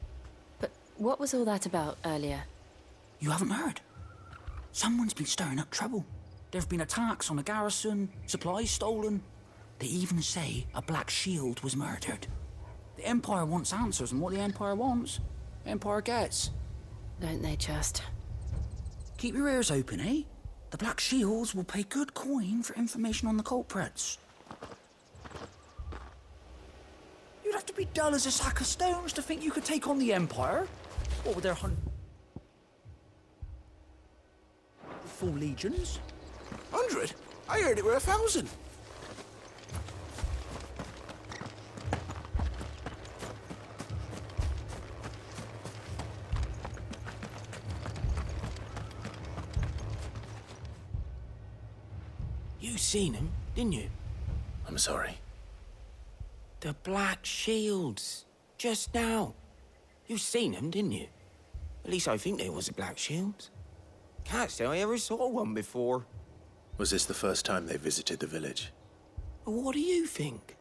but what was all that about earlier? You haven't heard? Someone's been stirring up trouble. There have been attacks on the garrison, supplies stolen. They even say a Black Shield was murdered. The Empire wants answers, and what the Empire wants, the Empire gets. Don't they just? Keep your ears open, eh? The Black Shields will pay good coin for information on the culprits. You'd have to be dull as a sack of stones to think you could take on the Empire. What with their full legions? 100? I heard it were 1,000. You seen him, didn't you? I'm sorry. The Black Shields. Just now. You seen them, didn't you? At least I think there was a Black Shield. Can't say I ever saw one before. Was this the first time they visited the village? What do you think?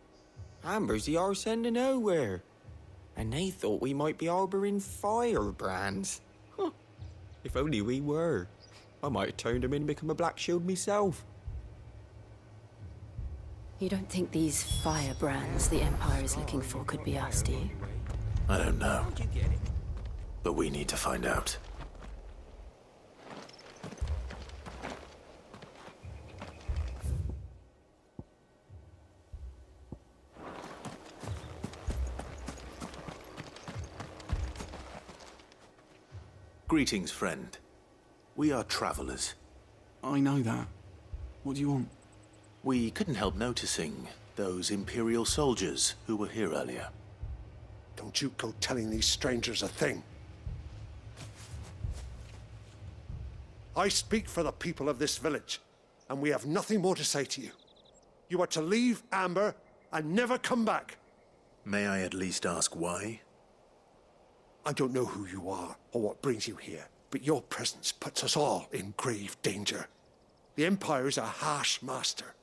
Amber's the arse end of nowhere. And they thought we might be harbouring firebrands. Huh. If only we were. I might have turned them in and become a Black Shield myself. You don't think these firebrands the Empire is looking for could be us, do you? I don't know. But we need to find out. Greetings, friend. We are travelers. I know that. What do you want? We couldn't help noticing those Imperial soldiers who were here earlier. Don't you go telling these strangers a thing. I speak for the people of this village, and we have nothing more to say to you. You are to leave Amber and never come back. May I at least ask why? I don't know who you are or what brings you here, but your presence puts us all in grave danger. The Empire is a harsh master.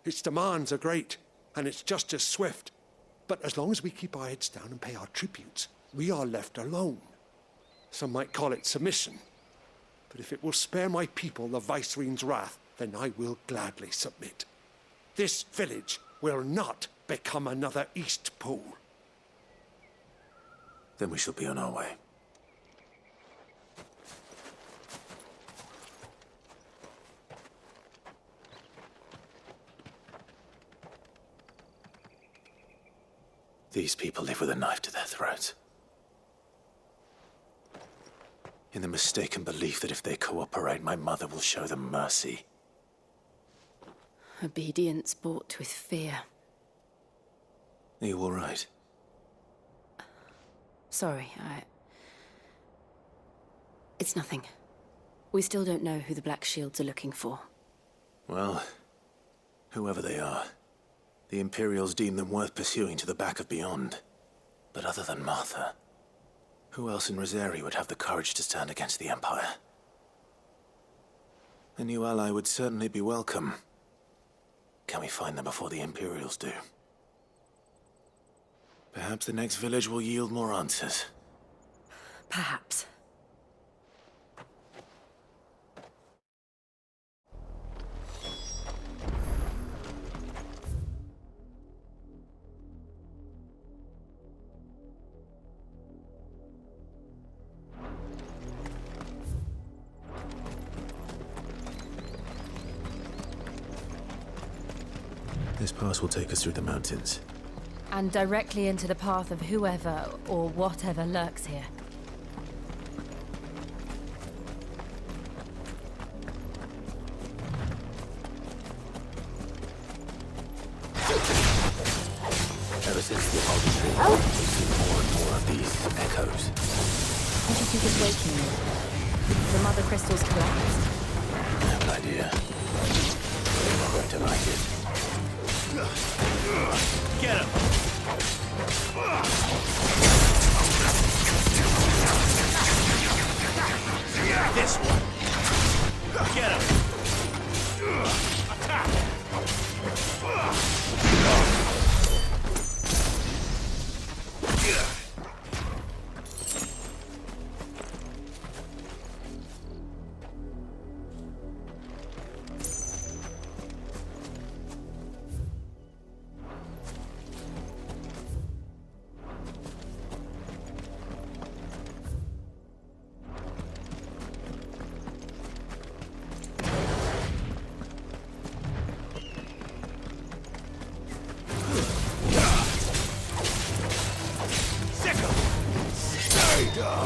Its demands are great, and its justice swift. But as long as we keep our heads down and pay our tributes, we are left alone. Some might call it submission. But if it will spare my people the Viceroy's wrath, then I will gladly submit. This village will not become another East Pool. Then we shall be on our way. These people live with a knife to their throats. In the mistaken belief that if they cooperate, my mother will show them mercy. Obedience bought with fear. Are you all right? Sorry, It's nothing. We still don't know who the Black Shields are looking for. Well, whoever they are, the Imperials deem them worth pursuing to the back of beyond. But other than Martha, who else in Rosaria would have the courage to stand against the Empire? A new ally would certainly be welcome. Can we find them before the Imperials do? Perhaps the next village will yield more answers. Perhaps. This pass will take us through the mountains. And directly into the path of whoever or whatever lurks here. Ever since the Archduke, we've seen more and more of these echoes. What do you think is waking you? The mother crystals collapsed? I have an idea. You're not going to like it. Get him! This one! Get him! Attack! Go,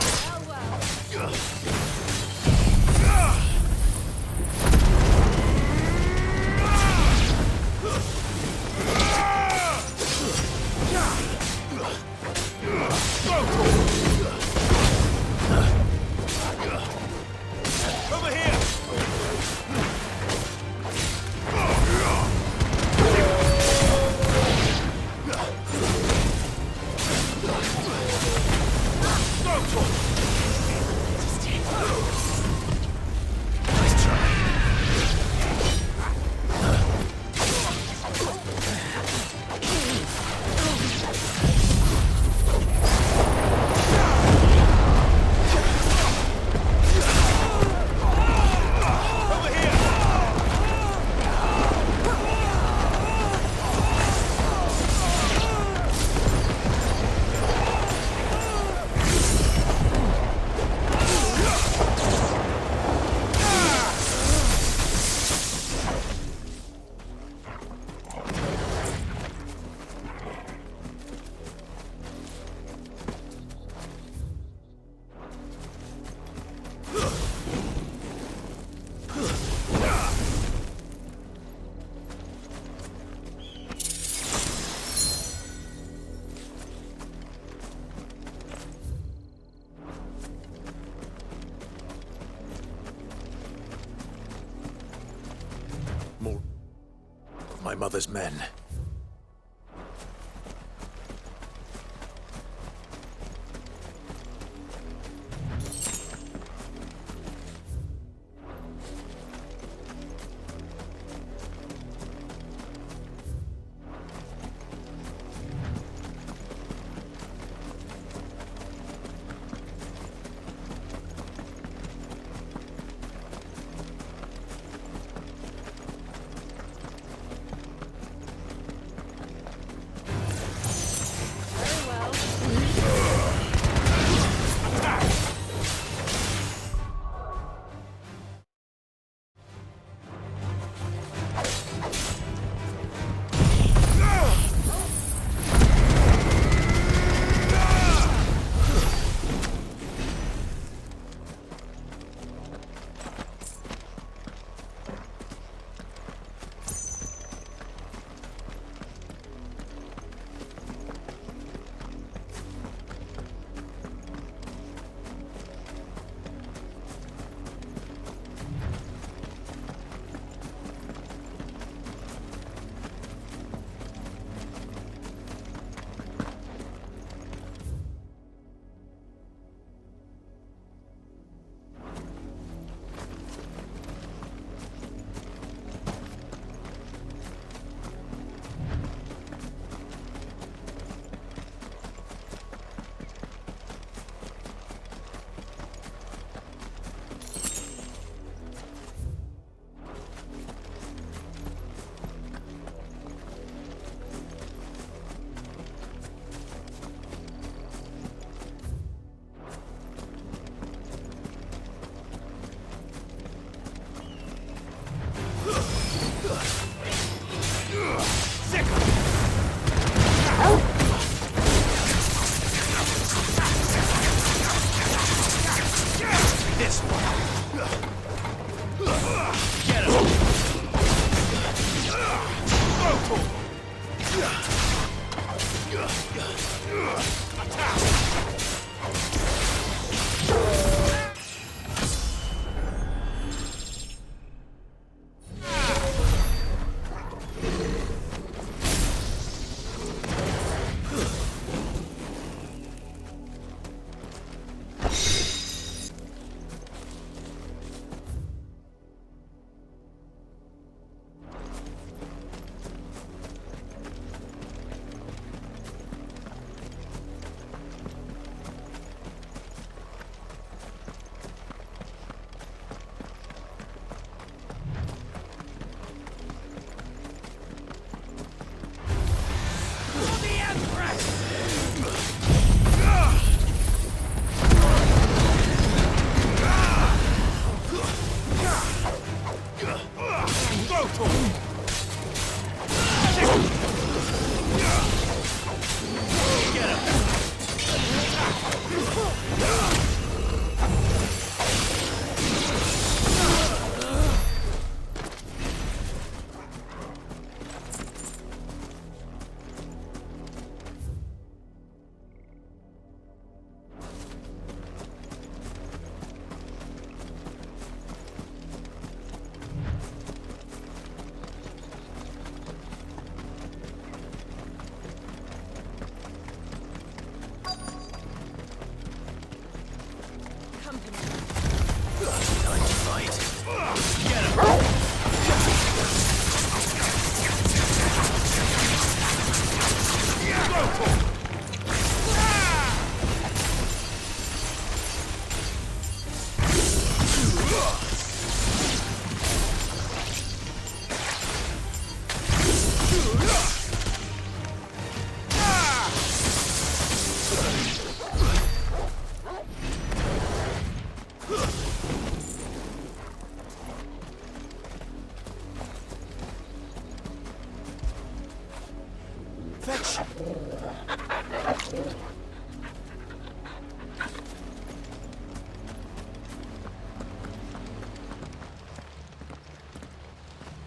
my mother's men.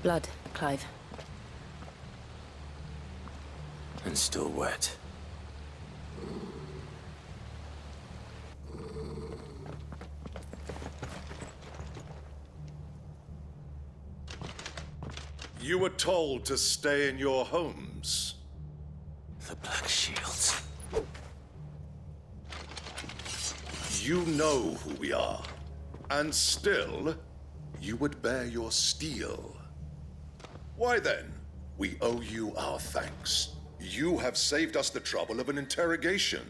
Blood, Clive. And still wet. You were told to stay in your homes. The Black Shields. You know who we are. And still, you would bear your steel. Why then, we owe you our thanks. You have saved us the trouble of an interrogation.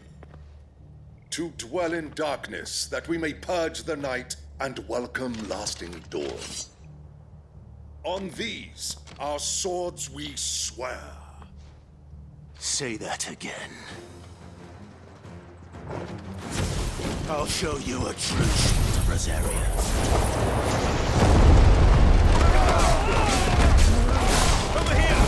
To dwell in darkness, that we may purge the night and welcome lasting dawn. On these, our swords we swear. Say that again. I'll show you a true Shield of Rosaria. Over here!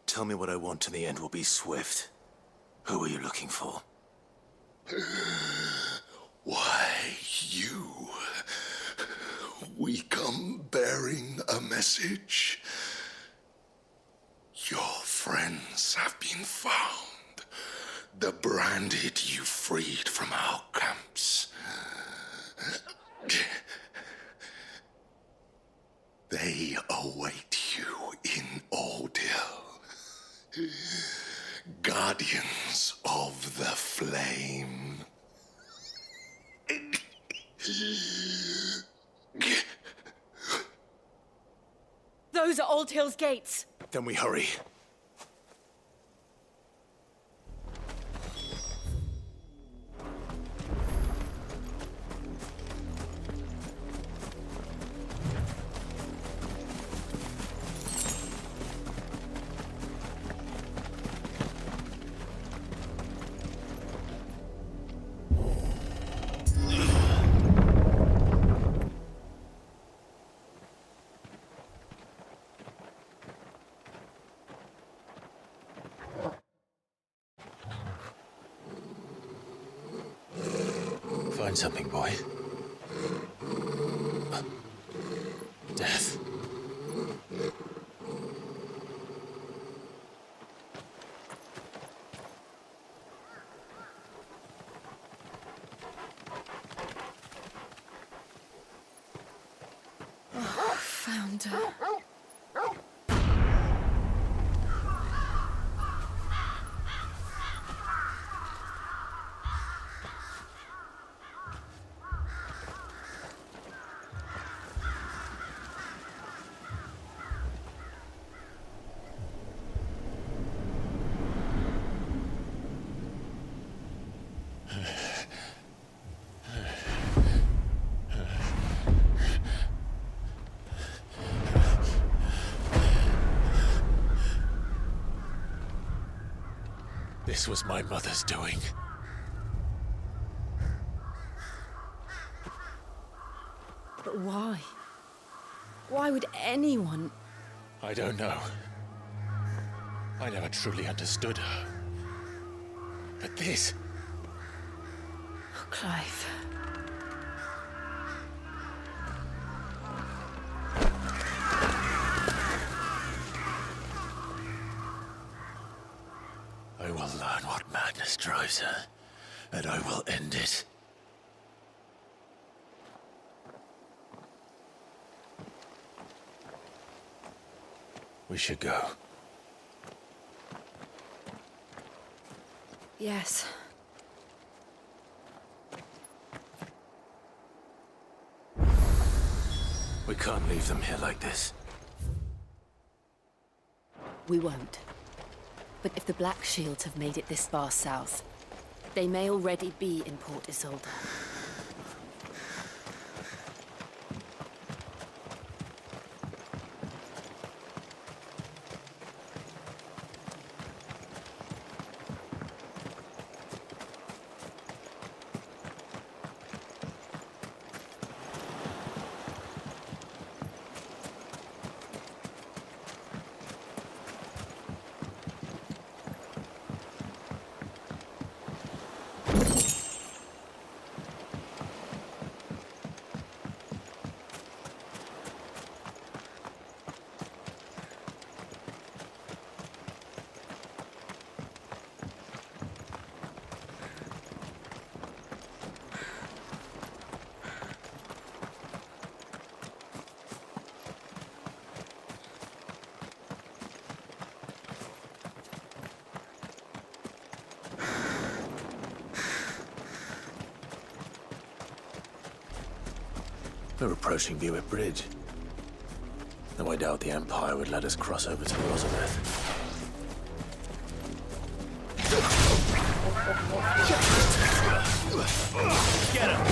Tell me what I want and the end will be swift. Who are you looking for? Why, you. We come bearing a message. Your friends have been found. The branded you freed from our camps. They await you in Ordeal. Guardians of the Flame. Those are Old Hill's gates. Then we hurry. Find something, boy. Death. Oh, found her. This was my mother's doing. But why? Why would anyone... I don't know. I never truly understood her. But this... Oh, Clive. I will learn what madness drives her, and I will end it. We should go. Yes. We can't leave them here like this. We won't. But if the Black Shields have made it this far south, they may already be in Port Isolde. We're approaching Buick Bridge. Though I doubt the Empire would let us cross over to Elizabeth. Get him!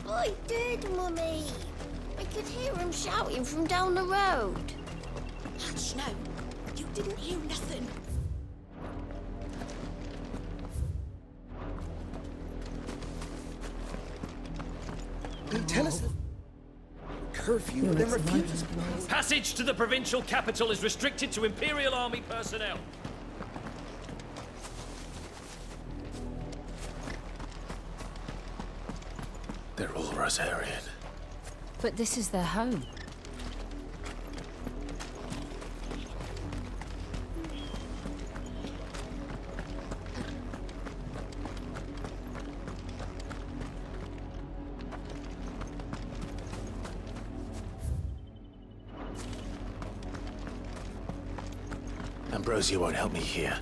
I did, Mummy. I could hear him shouting from down the road. Hush, no. You didn't hear nothing. They tell us curfew and then refuse. Passage to the provincial capital is restricted to Imperial Army personnel. They're all Rosarian. But this is their home. Ambrosia won't help me here.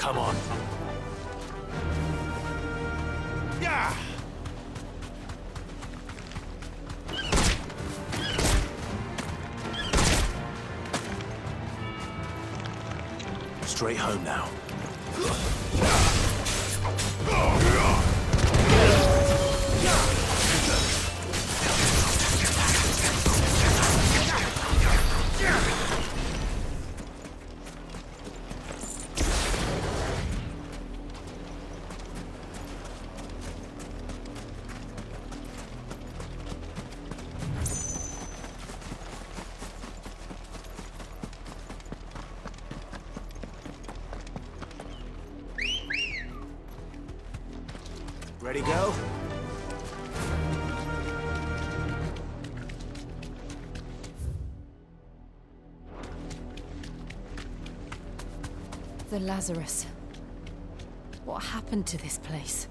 Come on. Yeah! Straight home now. Ready, go? The Lazarus. What happened to this place?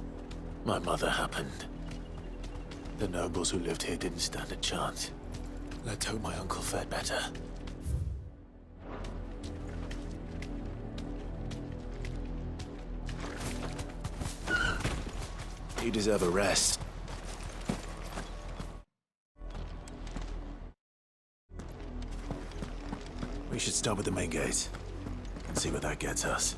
My mother happened. The nobles who lived here didn't stand a chance. Let's hope my uncle fared better. You deserve a rest. We should start with the main gate and see where that gets us.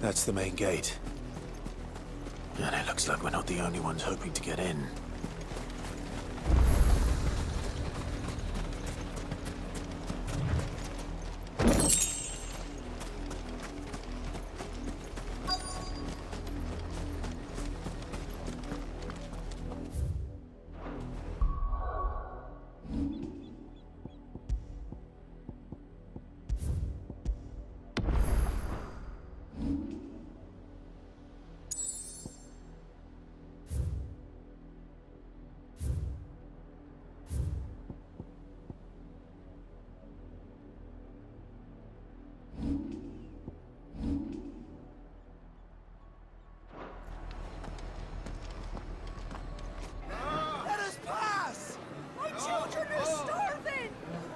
That's the main gate. And it looks like we're not the only ones hoping to get in.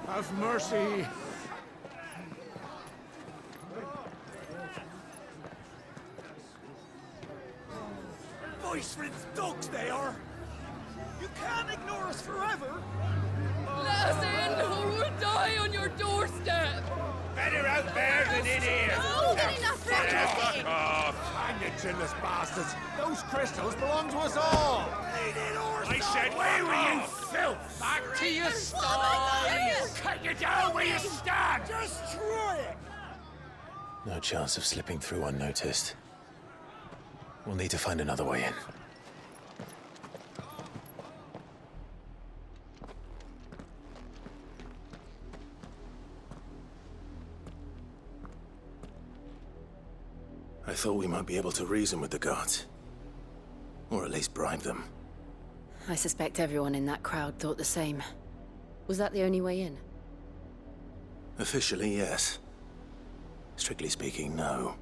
Have mercy. Voice-rinsed dogs they are. You can't ignore us forever. Let us in, or we'll die on your doorstep. Better out there than in here. Oh, good enough, Fuck off. Hang you chinless bastards. Those crystals belong to us all. I said, away with you, filth. Back to your sties. Cut you down where you stand. Just try it. No chance of slipping through unnoticed. We'll need to find another way in. I thought we might be able to reason with the guards. Or at least bribe them. I suspect everyone in that crowd thought the same. Was that the only way in? Officially, yes. Strictly speaking, no.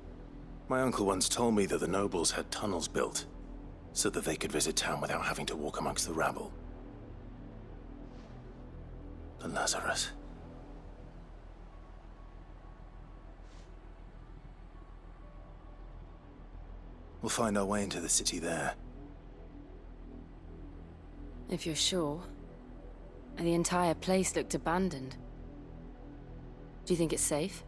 My uncle once told me that the nobles had tunnels built, so that they could visit town without having to walk amongst the rabble. The Lazarus. We'll find our way into the city there. If you're sure. The entire place looked abandoned. Do you think it's safe?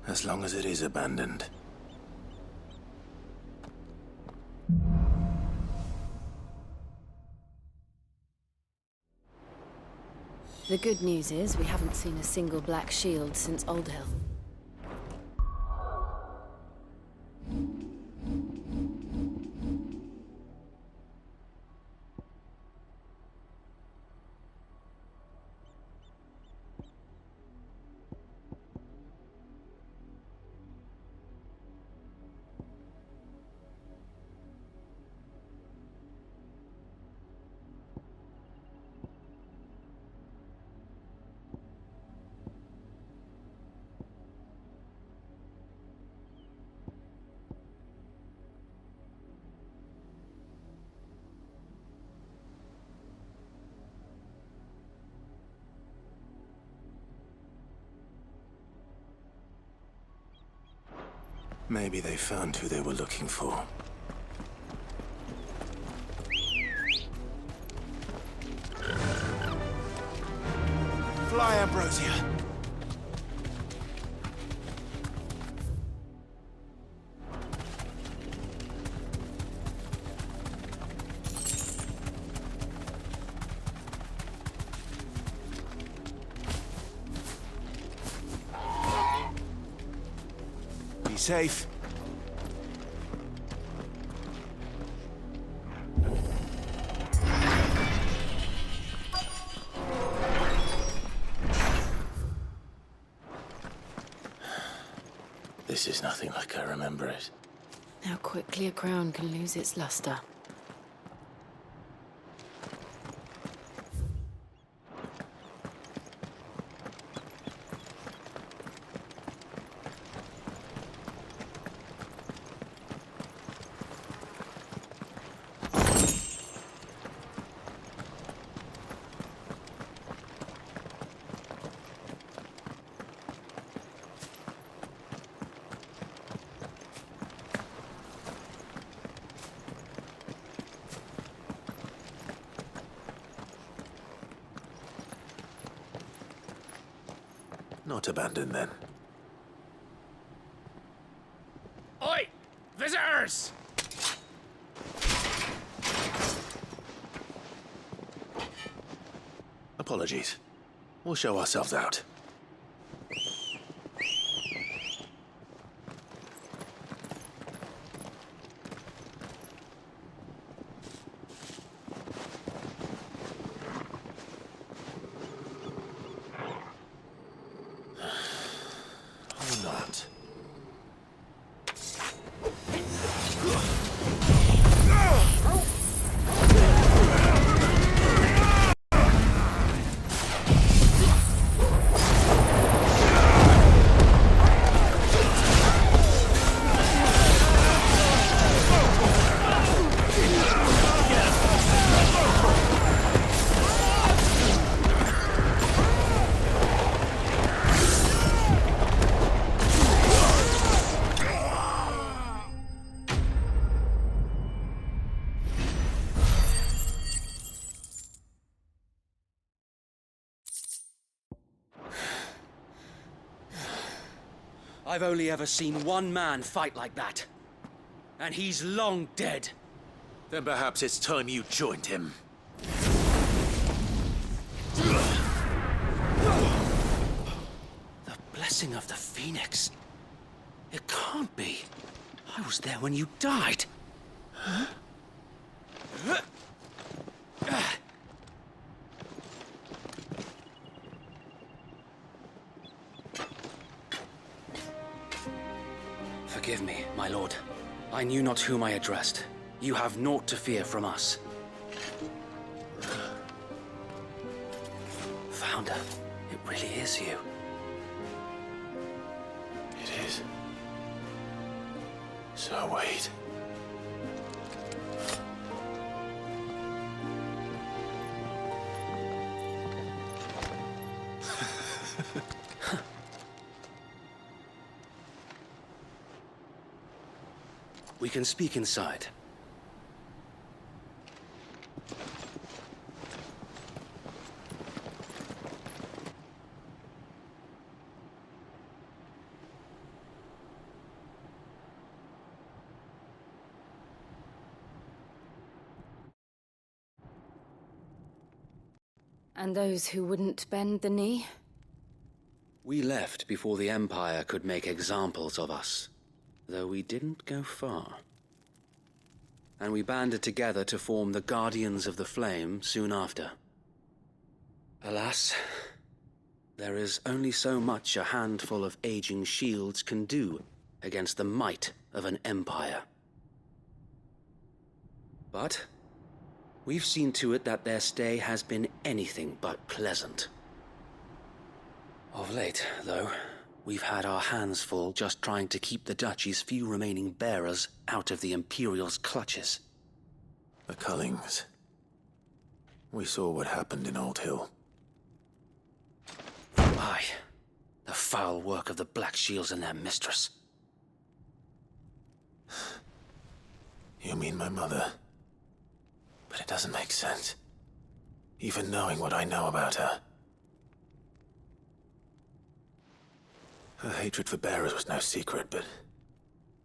As long as it is abandoned. The good news is we haven't seen a single black shield since Old Hill. Maybe they found who they were looking for. Fly, Ambrosia. Be safe. This is nothing like I remember it. How quickly a crown can lose its luster. Not abandoned, then. Oi! Visitors! Apologies. We'll show ourselves out. Or not. I've only ever seen one man fight like that. And he's long dead. Then perhaps it's time you joined him. The blessing of the Phoenix. It can't be. I was there when you died. Huh? Forgive me, my lord. I knew not whom I addressed. You have naught to fear from us. Founder, it really is you. It is. So wait. We can speak inside. And those who wouldn't bend the knee? We left before the Empire could make examples of us, though we didn't go far. And we banded together to form the Guardians of the Flame soon after. Alas, there is only so much a handful of aging shields can do against the might of an empire. But we've seen to it that their stay has been anything but pleasant. Of late, though, we've had our hands full just trying to keep the Duchy's few remaining bearers out of the Imperial's clutches. The Cullings. We saw what happened in Old Hill. Aye, the foul work of the Black Shields and their mistress. You mean my mother? But it doesn't make sense. Even knowing what I know about her. Her hatred for bearers was no secret, but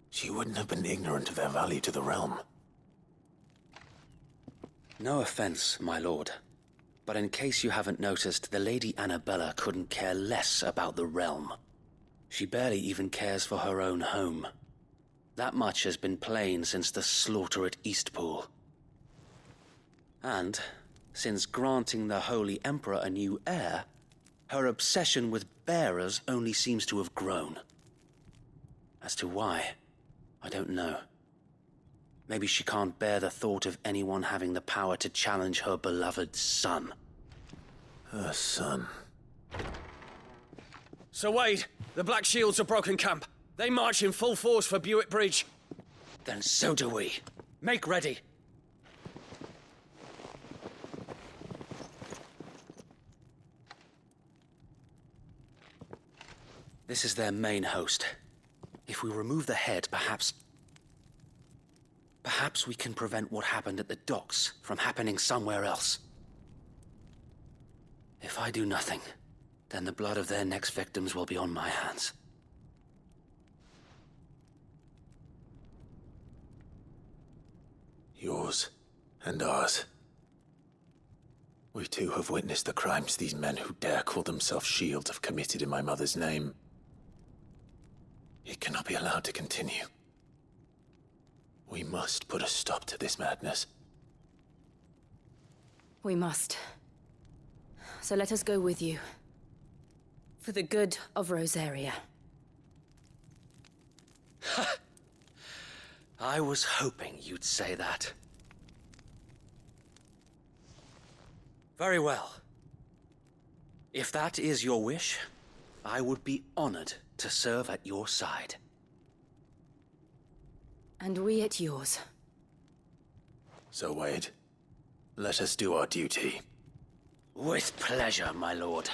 she wouldn't have been ignorant of their value to the realm. No offense, my lord, but in case you haven't noticed, the Lady Annabella couldn't care less about the realm. She barely even cares for her own home. That much has been plain since the slaughter at Eastpool. And, since granting the Holy Emperor a new heir, her obsession with bearers only seems to have grown. As to why, I don't know. Maybe she can't bear the thought of anyone having the power to challenge her beloved son. Her son. Sir Wade, the Black Shields have broken camp. They march in full force for Buick Bridge. Then so do we. Make ready. This is their main host. If we remove the head, perhaps we can prevent what happened at the docks from happening somewhere else. If I do nothing, then the blood of their next victims will be on my hands. Yours and ours. We too have witnessed the crimes these men who dare call themselves shields have committed in my mother's name. It cannot be allowed to continue. We must put a stop to this madness. We must. So let us go with you. For the good of Rosaria. I was hoping you'd say that. Very well. If that is your wish, I would be honored to serve at your side. And we at yours. So, Wade, let us do our duty. With pleasure, my lord.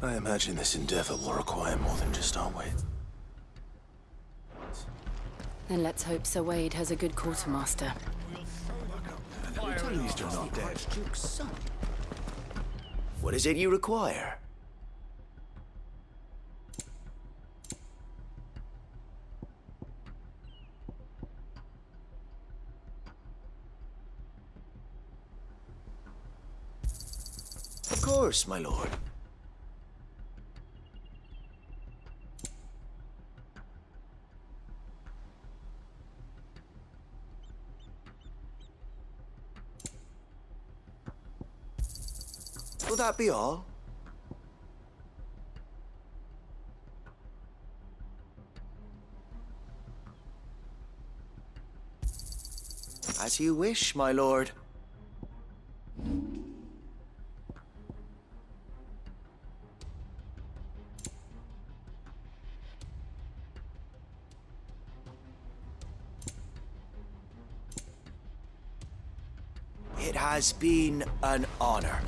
I imagine this endeavor will require more than just our wit. Then let's hope Sir Wade has a good quartermaster. You're telling me he's still not dead? What is it you require? Of course, my lord. Will that be all? As you wish, my lord. It has been an honor.